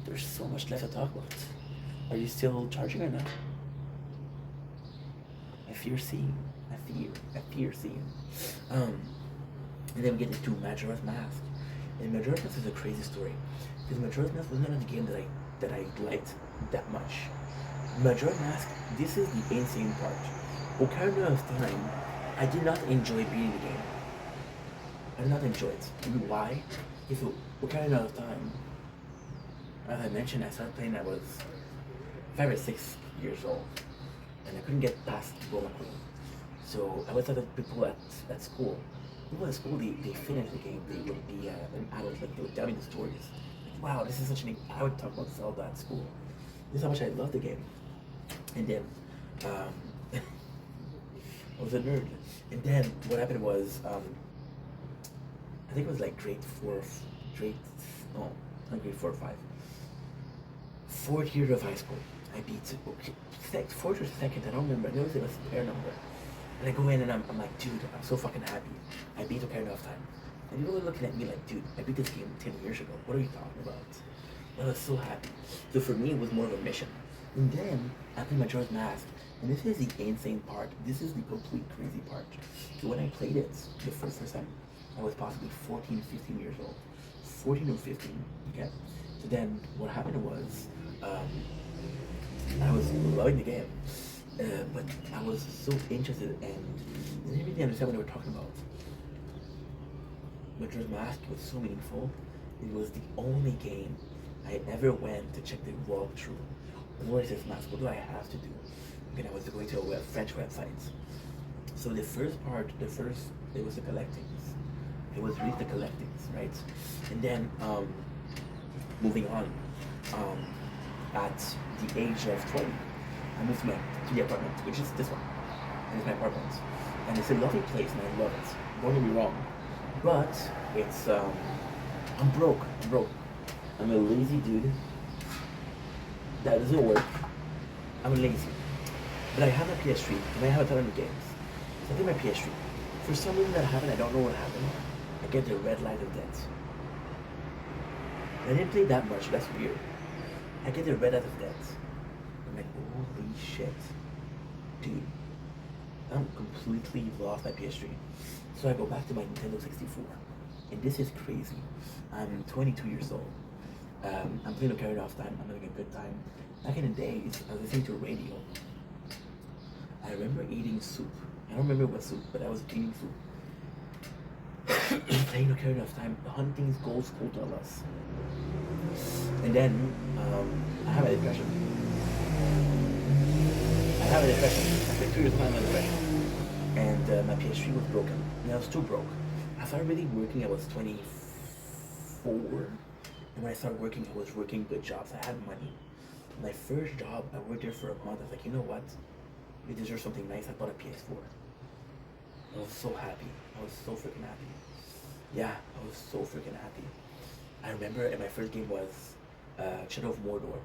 There's so much left to talk about. Are you still charging or not? I fear seeing. I fear seeing. And then we get into Majora's Mask. And Majora's Mask is a crazy story. Because Majora's Mask was not a game that I liked that much. Majora's Mask, this is the insane part. Ocarina of Time, I did not enjoy beating the game. I did not enjoy it. Why? If Ocarina of Time, as I mentioned, I started playing when I was 5 or 6 years old. And I couldn't get past Roma Queen. So I was at the people at school. People at school, they finished the game, they would be an adult, like they would tell me the stories. Like, wow, this is such an, I would talk about Zelda at school. This is how much I love the game. And then, I was a nerd. And then what happened was, I think it was like grade 4 or 5. 4th year of high school. I beat, fourth or second, I don't remember. I know it was a pair number. And I go in and I'm like, dude, I'm so fucking happy. I beat Ocarina of Time. And people are looking at me like, dude, I beat this game 10 years ago. What are you talking about? I was so happy. So for me, it was more of a mission. And then I played Majora's Mask. And this is the insane part. This is the complete crazy part. So when I played it the first time, I was possibly 14, 15 years old. 14 or 15, okay? So then what happened was, I was loving the game. But I was so interested and I didn't really understand what they were talking about. Majora's Mask was so meaningful. It was the only game I ever went to check the walkthrough. What is this mask? What do I have to do? And I was going to a French website. So the first part, it was the collectings. It was really the collectings, right? And then, moving on, at the age of 20, I moved to the apartment, which is this one. And it's my apartment. And it's a lovely place and I love it. Don't get me wrong. But it's, I'm broke. I'm a lazy dude. That doesn't work. I'm lazy. But I have a PS3 and I have a ton of games. So I take my PS3. For some reason that happened, I don't know what happened. I get the red light of death. I didn't play that much, that's weird. I get the red light of death. I'm like, holy shit. Dude, I'm completely lost my PS3. So I go back to my Nintendo 64. And this is crazy. I'm 22 years old. I'm playing Ocarina of Time. I'm having a good time. Back in the days, I was listening to radio. I remember eating soup. I don't remember what soup, but I was eating soup. Playing Ocarina of Time. The hunting's gold school to us. And then, I have a depression. 2 years old, I'm in depression. And my PS3 was broken. And I was still broke. I started really working, I was 24. And when I started working, I was working good jobs. I had money. My first job, I worked there for a month. I was like, you know what? You deserve something nice. I bought a PS4. I was so happy. I was so freaking happy. Yeah, I was so freaking happy. I remember, and my first game was Shadow of Mordor.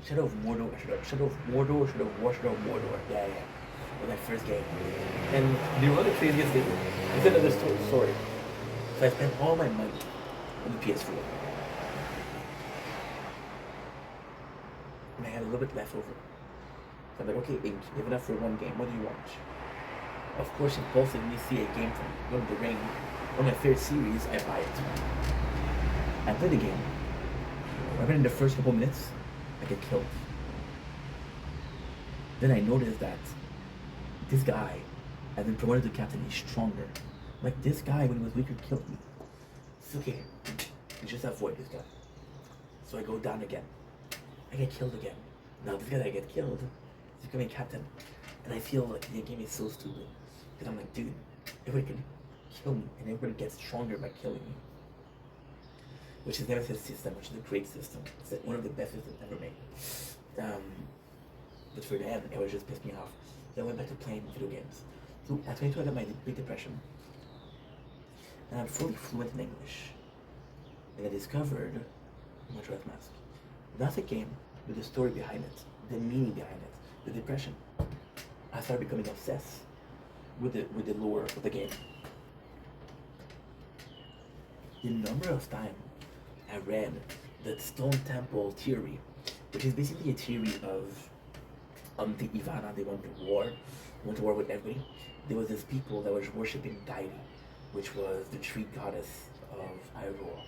Shadow of Mordor. Shadow of Mordor. Shadow of War. Shadow of Mordor. Yeah, yeah. It was my first game. And do you know the craziest thing? It's another story. So I spent all my money on the PS4. And I had a little bit left over. So I'm like, okay, Ink, you have enough for one game. What do you want? Of course, impulsively see a game from Lord of the Ring, one of my favorite series, I buy it. I play the game. I've been in the first couple minutes, I get killed. Then I noticed that this guy has been promoted to captain, he's stronger. Like this guy, when he was weaker, killed me. It's okay, just avoid this guy. So I go down again. I get killed again. Now this guy that I get killed is becoming captain. And I feel like the game is so stupid. Because I'm like, dude, everybody can kill me and everybody gets stronger by killing me. Which is Nemesis system, which is a great system. It's one of the best systems ever made. But for them, it would just piss me off. So I went back to playing video games. So at 22, I got my big depression. And I'm fully fluent in English. And I discovered Majora's Mask. Not the game, but the story behind it, the meaning behind it, the depression. I started becoming obsessed with the lore of the game. The number of times I read the Stone Temple theory, which is basically a theory of the Ivana, they went to war with everybody. There was this people that was worshipping Deity, which was the tree goddess of Hyrule.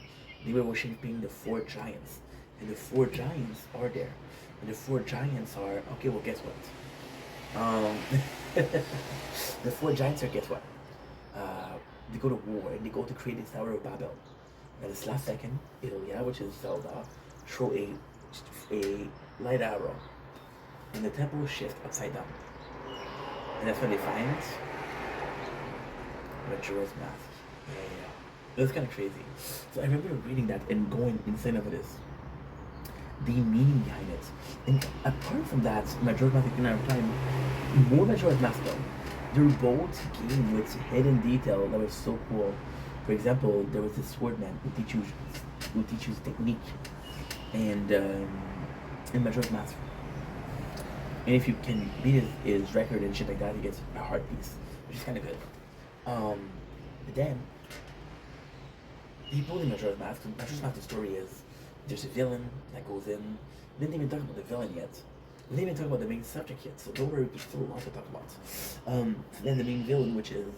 They were worshipping the 4 giants, and the 4 giants are there. And the 4 giants are, okay, well, guess what? The 4 giants are, guess what? They go to war and they go to create this Tower of Babel. And this last second, Ilya, which is Zelda, throw a light arrow, and the temple shifts upside down. And that's when they find Majora's Mask. Yeah. It was kind of crazy. So I remember reading that and going insane over this. The meaning behind it. And apart from that, Majora's Mask and Time, more Majora's Mask though. They're both games with hidden detail that was so cool. For example, there was this swordman who teach you technique, and in Majora's Mask. And if you can beat his record and shit like that, he gets a heart piece, which is kind of good. But then, people in Majora's Mask, the story is there's a villain that goes in. We didn't even talk about the villain yet. We didn't even talk about the main subject yet, so don't worry, there's still a lot to talk about. So then the main villain, which is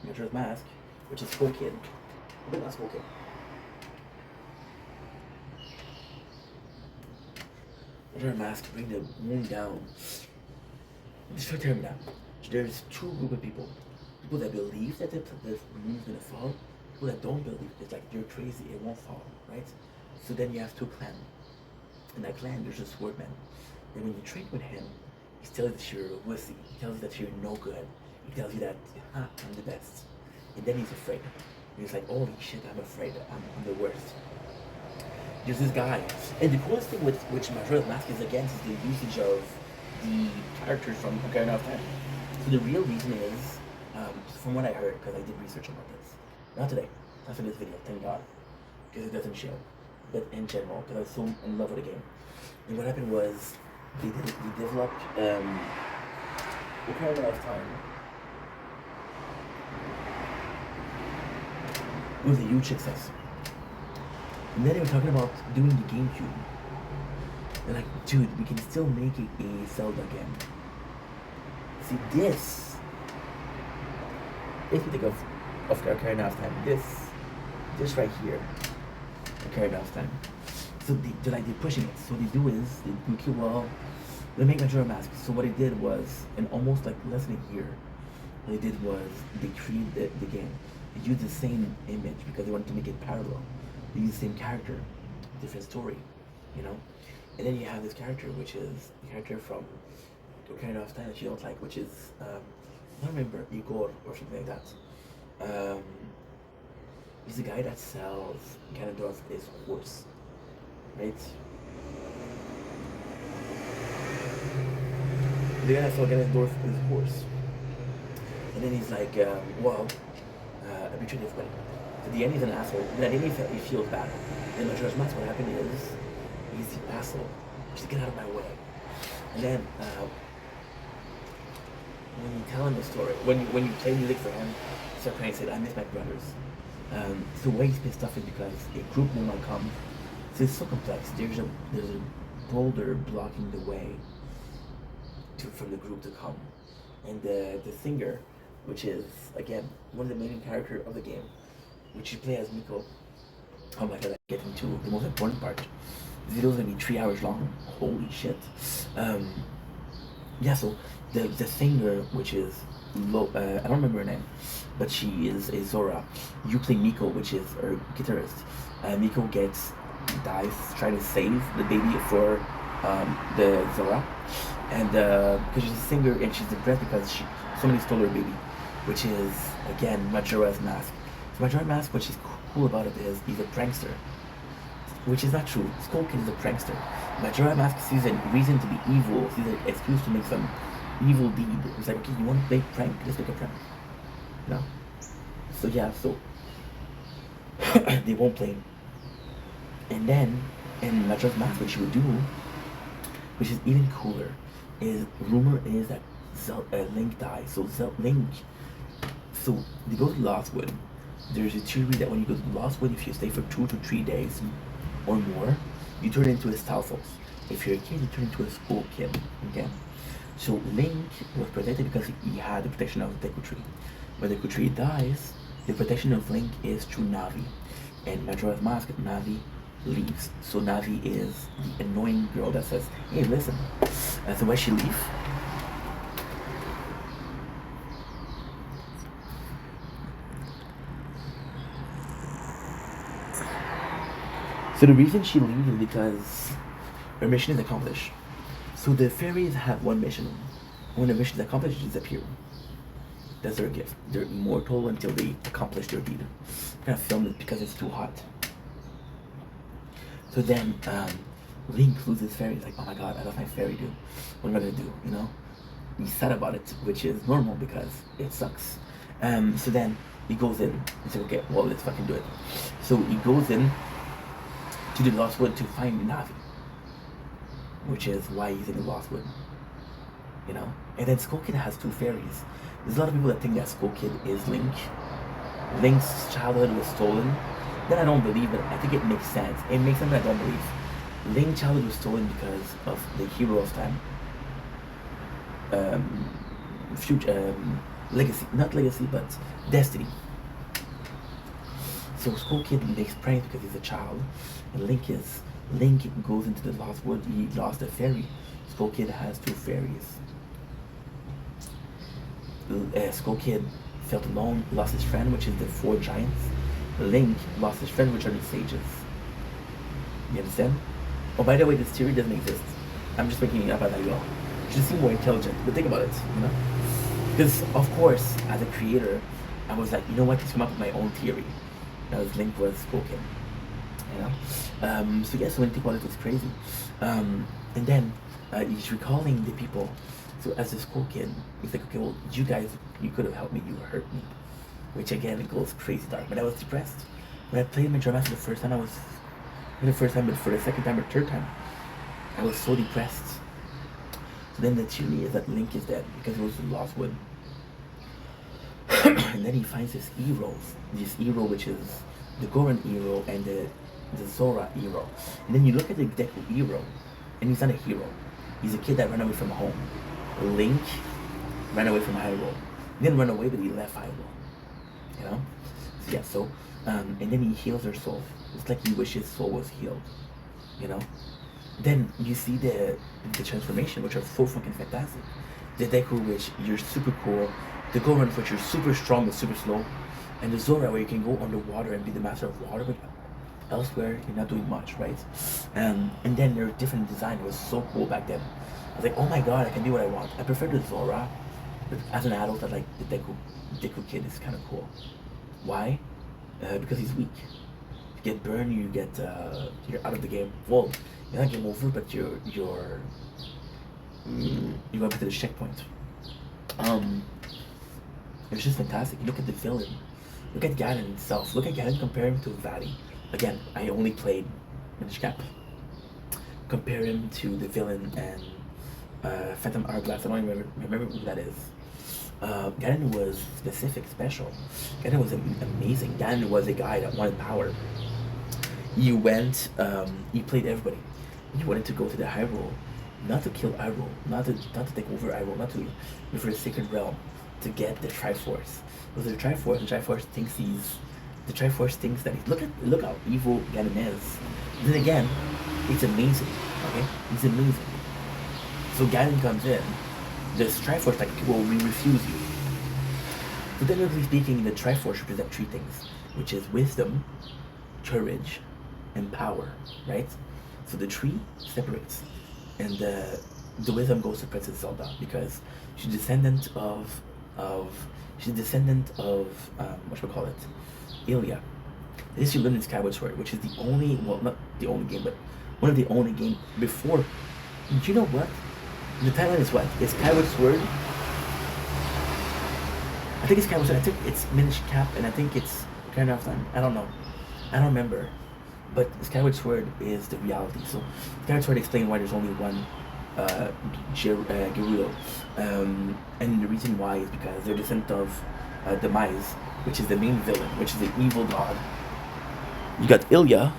Majora's Mask, which is Skull Kid. But not Skull Kid. Majora's Mask, bring the moon down. Destroy Terra down. There's 2 group of people. People that believe that the moon's gonna fall. People that don't believe. It's like, you're crazy, it won't fall, right? So then you have 2 clans. In that clan, there's a swordman. And when you train with him, he tells you that you're a wussy. He tells you that you're no good. He tells you that, I'm the best. And then he's afraid. And he's like, holy shit, I'm afraid. I'm the worst. There's this guy. And the coolest thing with which Majora's Mask is against is the usage of the characters from Ocarina of Time. So the real reason is, from what I heard, because I did research about this. Not today. Not for this video, thank God. Because it doesn't show. But in general, because I was so in love with the game. And what happened was, they developed Ocarina of Time. It was a huge success. And then they were talking about doing the GameCube. They're like, dude, we can still make it a Zelda game. See, this, if you think of Ocarina of Time, this right here, Ocarina of Time. So they're pushing it. So what they do is, okay, well, they make Majora's Mask. So what they did was, in almost like less than a year, what they did was, they created the game. They used the same image because they wanted to make it parallel. They used the same character, different story, you know? And then you have this character, which is the character from kind of style that you don't like, which is I don't remember Igor or something like that. He's the guy that sells Ganondorf his horse, right? The guy that sells Ganondorf his horse, and then he's like, well, I betrayed everybody. So the end he's an asshole. Then at the end he feels bad. Then Majora's Mask, what happened is he's the asshole. Just get out of my way. And then when you tell him the story, when you play music for him, start crying and say, I miss my brothers. So why he's pissed off is because a group will not come. So it's so complex. There's a boulder blocking the way from the group to come. And the singer, which is again one of the main characters of the game, which you play as Miko. Oh my god, I'm getting to the most important part. This video is gonna be 3 hours long. Holy shit. Yeah, so the singer, which is I don't remember her name, but she is a Zora. You play Miko, which is her guitarist. Miko dies trying to save the baby for the Zora, and because she's a singer and she's depressed because somebody stole her baby, which is again Majora's Mask. So Majora's Mask, what she's cool about it is he's a prankster, which is not true. Skull Kid is a prankster. Majora's Mask sees a reason to be evil, sees an excuse to make some evil deed. It's like, okay, you want to play prank? Let's make a prank. You know? So yeah, so they won't play. And then in Majora's Mask, what she would do, which is even cooler, is rumor is that Link dies. So Link, so they go to Lostwood. There's a theory that when you go to Lostwood, if you stay for 2 to 3 days or more, you turn into a Stalfos. If you're a kid, you turn into a Skull Kid. Okay. So Link was protected because he had the protection of the Deku Tree. When the Deku Tree dies, the protection of Link is through Navi. And Majora's Mask, Navi leaves. So Navi is the annoying girl that says, hey, listen. So why she leave? So the reason she leaves is because her mission is accomplished. So the fairies have one mission. When the mission is accomplished, they disappear. That's their gift. They're immortal until they accomplish their deed. I'm gonna film it because it's too hot. So then Link loses fairy. He's like, oh my god, I lost my fairy, dude. What am I gonna do? You know? He's sad about it, which is normal because it sucks. So then he goes in and says, okay, well, let's fucking do it. So he goes in to the Lost Wood to find Navi, which is why he's in the Lost Wood, you know? And then Skull Kid has 2 fairies. There's a lot of people that think that Skull Kid is Link. Link's childhood was stolen. Then I don't believe it. I think it makes sense. It makes sense, but I don't believe. Link's childhood was stolen because of the hero of time. Legacy, not legacy, but destiny. So Skull Kid makes pranks because he's a child, and Link goes into the Lost Wood. He lost a fairy. Skull Kid has 2 fairies. Skull Kid felt alone, lost his friend, which is the 4 giants. Link lost his friend, which are the sages. You understand? Oh, by the way, this theory doesn't exist. I'm just making it up as I go. You should seem more intelligent, but think about it, you know? Because, of course, as a creator, I was like, you know what, let's come up with my own theory. As Link was spoken, you know? So yeah, so when you think about it, it's crazy. And then he's recalling the people. So as a Skull Kid, he's like, okay, well, you guys, you could have helped me, you hurt me. Which again, it goes crazy dark. But I was depressed. When I played Majora's Mask for the first time, not the first time, but for the second time or third time, I was so depressed. So then the theory is that Link is dead because he was in Lost Wood. And then he finds this hero, which is the Goron hero and the Zora hero. And then you look at the Deku hero, and he's not a hero. He's a kid that ran away from home. Link ran away from Hyrule. He didn't run away, but he left Hyrule. You know? So yeah, so, and then he heals her soul. It's like he wishes his soul was healed. You know? Then you see the transformation, which are so fucking fantastic. The Deku, which you're super cool. The Goron, which you're super strong but super slow. And the Zora, where you can go underwater and be the master of water. But Elsewhere, you're not doing much, right? And then there are different design. It was so cool back then. I was like, oh my god, I can do what I want. I prefer the Zora, but as an adult, I like the Deku kid. Is kind of cool. Why? Because he's weak. You get burned, you're out of the game. Well, you're not game over, but you're going back to the checkpoint. It's just fantastic. You look at the villain. Look at Ganon himself. Look at Ganon, compare him to Valley. Again, I only played Minish Cap. Compare him to the villain and Phantom Hourglass. I don't even remember who that is. Ganon was specific, special. Ganon was amazing. Ganon was a guy that wanted power. You went, you played everybody. You wanted to go to the Hyrule, not to kill Hyrule, not to take over Hyrule, not to go for the Sacred Realm, to get the Triforce. Because the Triforce thinks that he's look how evil Ganon is. Then again, it's amazing. Okay, he's amazing. So Ganon comes in. This Triforce like, well, we refuse you. So technically speaking, the Triforce represents three things, which is wisdom, courage, and power, right? So the tree separates, and the wisdom goes to Princess Zelda because she's descendant of what should we call it? Ilia. This she learned in Skyward Sword, which is the only, well, not the only game, but one of the only games before. Do you know what? The timeline is what? It's Skyward Sword. I think it's Skyward Sword. I think it's Minish Cap, and I think it's Ocarina of Time. I don't know. I don't remember. But Skyward Sword is the reality. So Skyward Sword explains why there's only one Gerudo. And the reason why is because they're descendant of Demise, which is the main villain, which is the evil god. You got Ilia.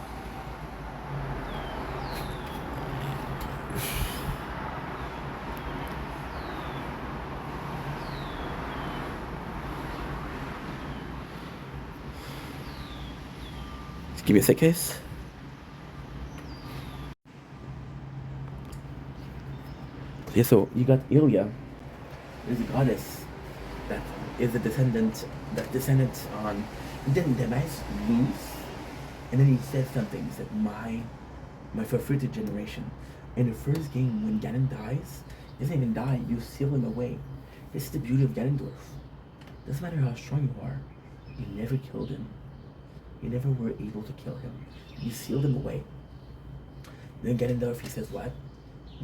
Just give me a sec, guys. Yeah, so you got Ilia, is a goddess that is a descendant on. And then Demise lose, and then he says something. He said, "My forfeited generation." In the first game, when Ganon dies, he doesn't even die. You seal him away. This is the beauty of Ganondorf. Doesn't matter how strong you are, you never killed him. You never were able to kill him. You sealed him away. Then Ganondorf, he says what?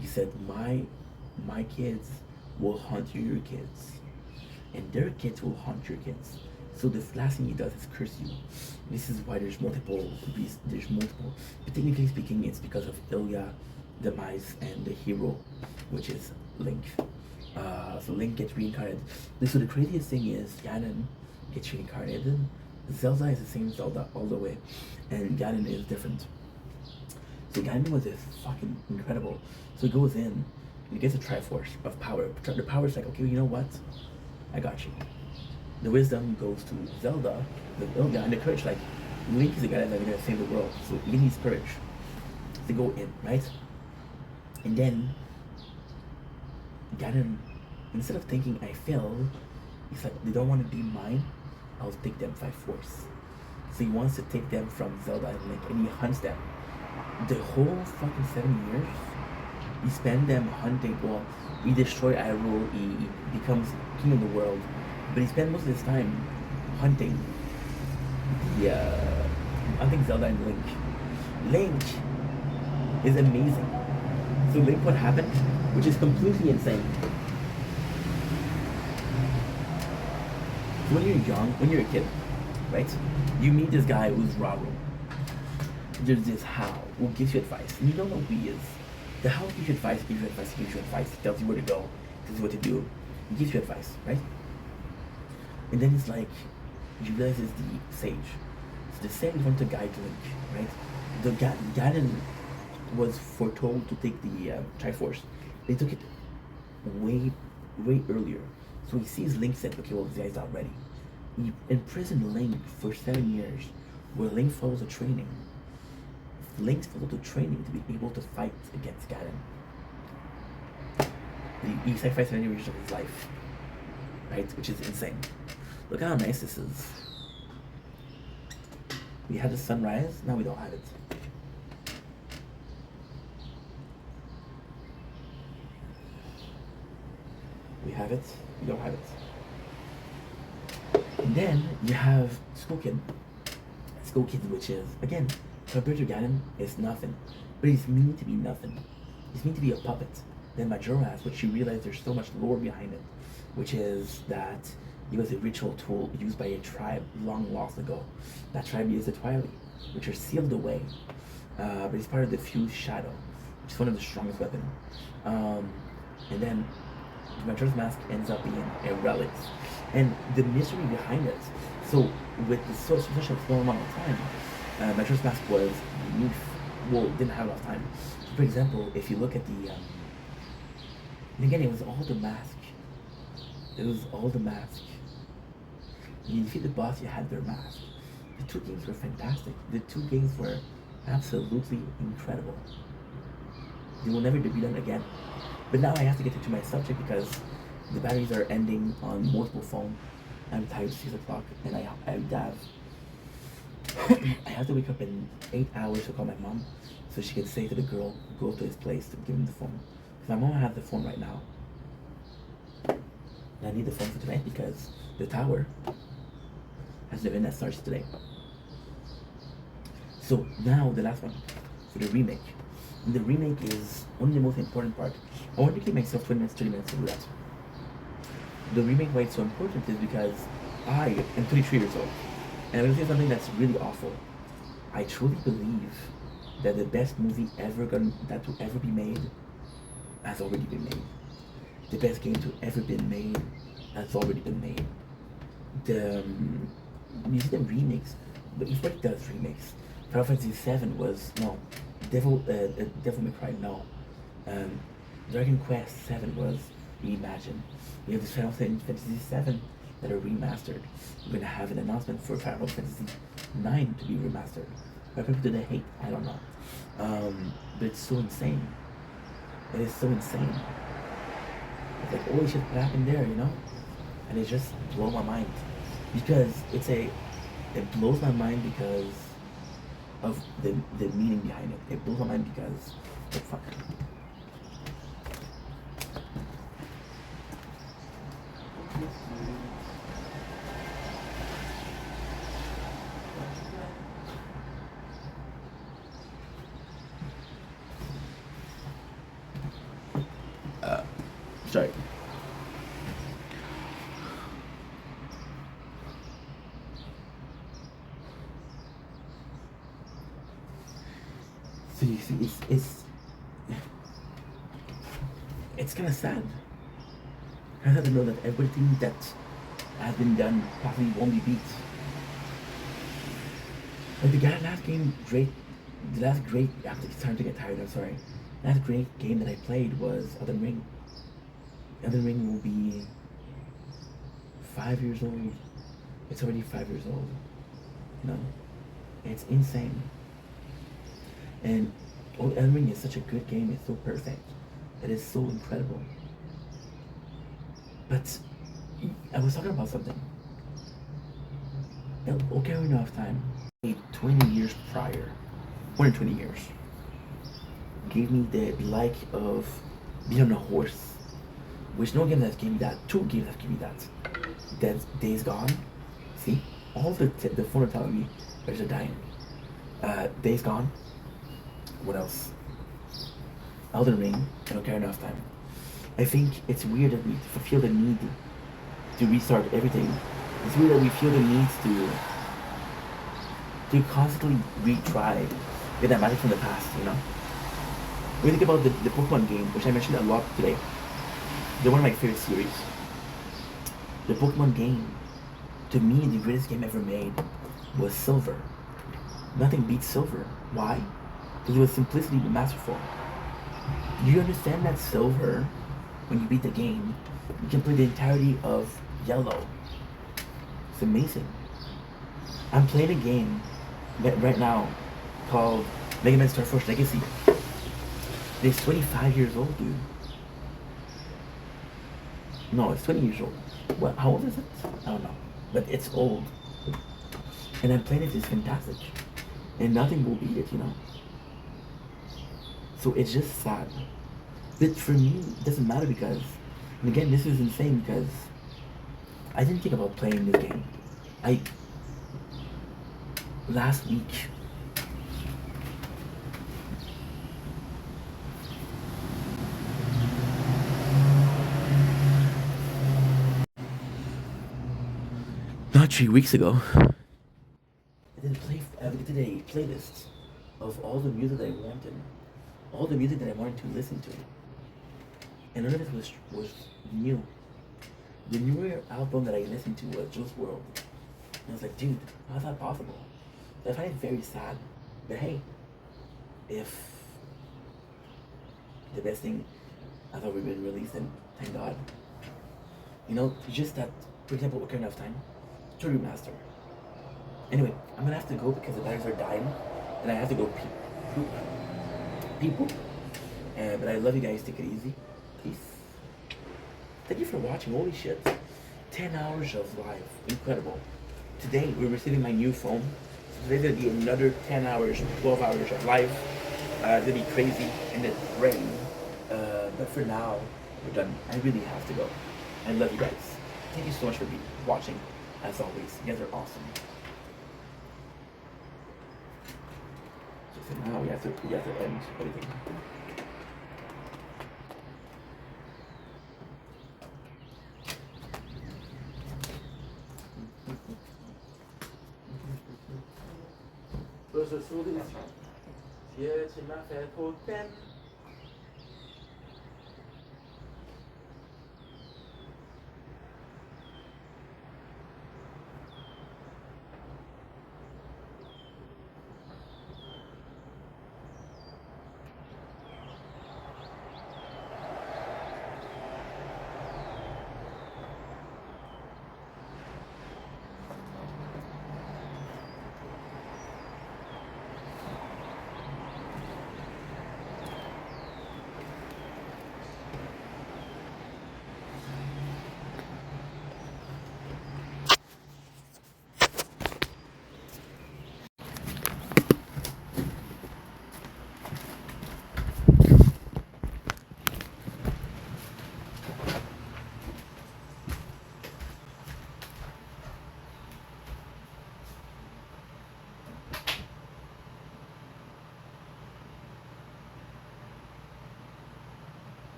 He said, my kids will hunt your kids, and their kids will hunt your kids. So the last thing he does is curse you. This is why there's multiple beasts. There's multiple. But technically speaking, it's because of Ilia, Demise, and the hero, which is Link. So Link gets reincarnated. So the craziest thing is Ganon gets reincarnated. Zelda is the same Zelda all the way, and Ganon is different. So Ganon was just fucking incredible. So he goes in, he gets a Triforce of power. The power is like, okay, you know what? I got you. The wisdom goes to Zelda, the Ilga, and the courage, like, Link is the guy that's gonna save the world, so he needs courage to go in, right? And then Ganon, instead of thinking I failed, he's like, they don't want to be mine, I'll take them by force. So he wants to take them from Zelda and Link, and he hunts them. The whole fucking 7 years, he spent them hunting. Well, he destroyed Hyrule, he becomes king of the world, but he spent most of his time hunting hunting Zelda and Link. Link is amazing. So Link, what happened, which is completely insane. When you're young, when you're a kid, right? You meet this guy who's Raru. There's this How who gives you advice, and you don't know who he is. The How gives you advice, gives you advice, gives you advice, tells you where to go, tells you what to do. He gives you advice, right? And then it's like, you realize it's the Sage. So the Sage wants to guide Link, right? The Ganon was foretold to take the Triforce. They took it way earlier. So he sees Link, said, okay, well, this guy's not ready. He imprisoned Link for 7 years, where Link follows the training. Link followed the training to be able to fight against Ganon. He sacrificed 7 years of his life, right? Which is insane. Look how nice this is. We had the sunrise, now we don't have it. We have it, we don't have it. And then you have School Kid. School Kid, which is, again, compared to Ganon, is nothing. But he's mean to be nothing. He's mean to be a puppet. Then Majora's, which you realize there's so much lore behind it, which is that it was a ritual tool used by a tribe long lost ago. That tribe is the Twilight, which are sealed away. But he's part of the Fused Shadow, which is one of the strongest weapons. And then Majora's Mask ends up being a relic. And the mystery behind it, so with such a small amount of time, Majora's Mask was unique, well, didn't have enough time. For example, if you look at the, and again, it was all the mask. It was all the mask. You defeat the boss, you had their mask. The two games were fantastic. The two games were absolutely incredible. They will never be done again. But now I have to get into my subject because the batteries are ending on multiple phones. I'm tired, 6 o'clock, and I have I have to wake up in 8 hours to call my mom so she can say to the girl, go to his place to give him the phone. My mom has the phone right now. And I need the phone for tonight because the tower has the event that starts today. So now the last one for the remake. And the remake is one of the most important part. I want to give myself 20 minutes, 30 minutes to do that. The remake, why it's so important is because I am 33 years old. And I'm going to say something that's really awful. I truly believe that the best movie that will ever be made has already been made. The best game to ever been made has already been made. You see the remakes, but everybody does remakes. Final Fantasy VII was, no. Devil May Cry, no. Dragon Quest VII was reimagined. We have this Final Fantasy VII that are remastered. We're gonna have an announcement for Final Fantasy IX to be remastered. Why people do they hate? I don't know. But it's so insane. It is so insane. It's like, holy shit, what happened there, you know? And it just blows my mind. Because it blows my mind because of the meaning behind it. It blows my mind because, oh fuck. Sorry. So you see, it's kind of sad. I have to know that everything that has been done probably won't be beat. Like the last game, the last great. It's time to get tired. I'm sorry. Last great game that I played was Elden Ring. Elden Ring will be 5 years old. It's already 5 years old. You know, it's insane. And Elden Ring is such a good game. It's so perfect. It is so incredible. But I was talking about something. Ocarina of Time, 20 years prior, more than 20 years, gave me the like of being on a horse. Which no game that gave me that. Two games that gave me that. That's Days Gone. See? All the phone are telling me there's a dying. Days Gone. What else? Elden Ring and Ocarina of Time. I think it's weird that we feel the need to restart everything. It's weird that we feel the need to constantly retry get that magic from the past, you know? When you think about the Pokemon game, which I mentioned a lot today, they're one of my favorite series. The Pokemon game, to me, the greatest game ever made was Silver. Nothing beats Silver. Why? Because it was simplicity but masterful. Do you understand that Silver, when you beat the game, you can play the entirety of Yellow? It's amazing. I'm playing a game right now called Mega Man Star Force Legacy. It's 25 years old, dude. No, it's 20 years old. What? How old is it? I don't know. But it's old. And I'm playing it is fantastic. And nothing will beat it, you know? So it's just sad. But for me, it doesn't matter because, and again, this is insane because I didn't think about playing this game. Last week, Not 3 weeks ago. I did a playlist of all the music that I wanted, all the music that I wanted to listen to, and none of it was new. The newer album that I listened to was Juice World, and I was like, dude, how's that possible? I find it very sad. But hey, if the best thing has already been released, then thank God. You know, it's just that, for example, Ocarina of Time, to remaster. Anyway, I'm gonna have to go because the batteries are dying, and I have to go poop. But I love you guys. Take it easy. Peace. Thank you for watching. Holy shit, 10 hours of live, incredible. Today we're receiving my new phone. So today's gonna be another 10 hours, 12 hours of live. It's gonna be crazy and then rain. But for now, we're done. I really have to go. I love you guys. Thank you so much for watching. As always, you guys are awesome. So now we have to end everything. Ce sourire, si tu m'as fait trop de peine.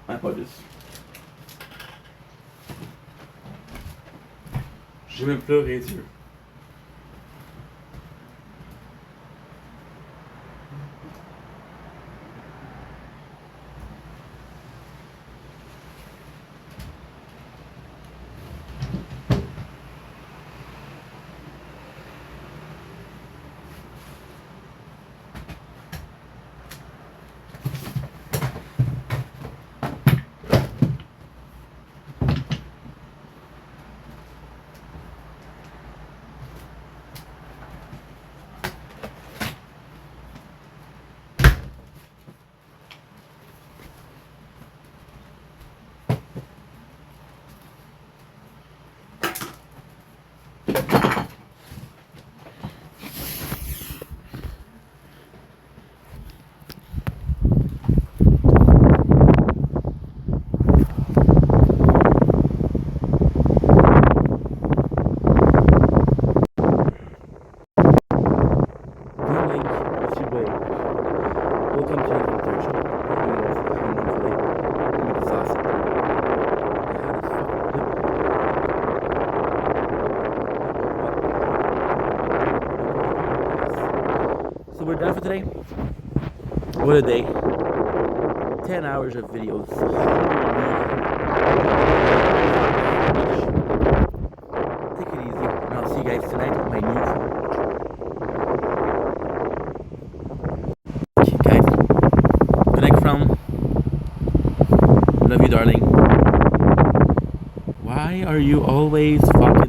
My apologies. J'ai même pleuré, Dieu. we're done for today. What a day. 10 hours of videos. Take it easy, and I'll see you guys tonight on my new phone. Okay, guys. Good night from. Love you, darling. Why are you always fucking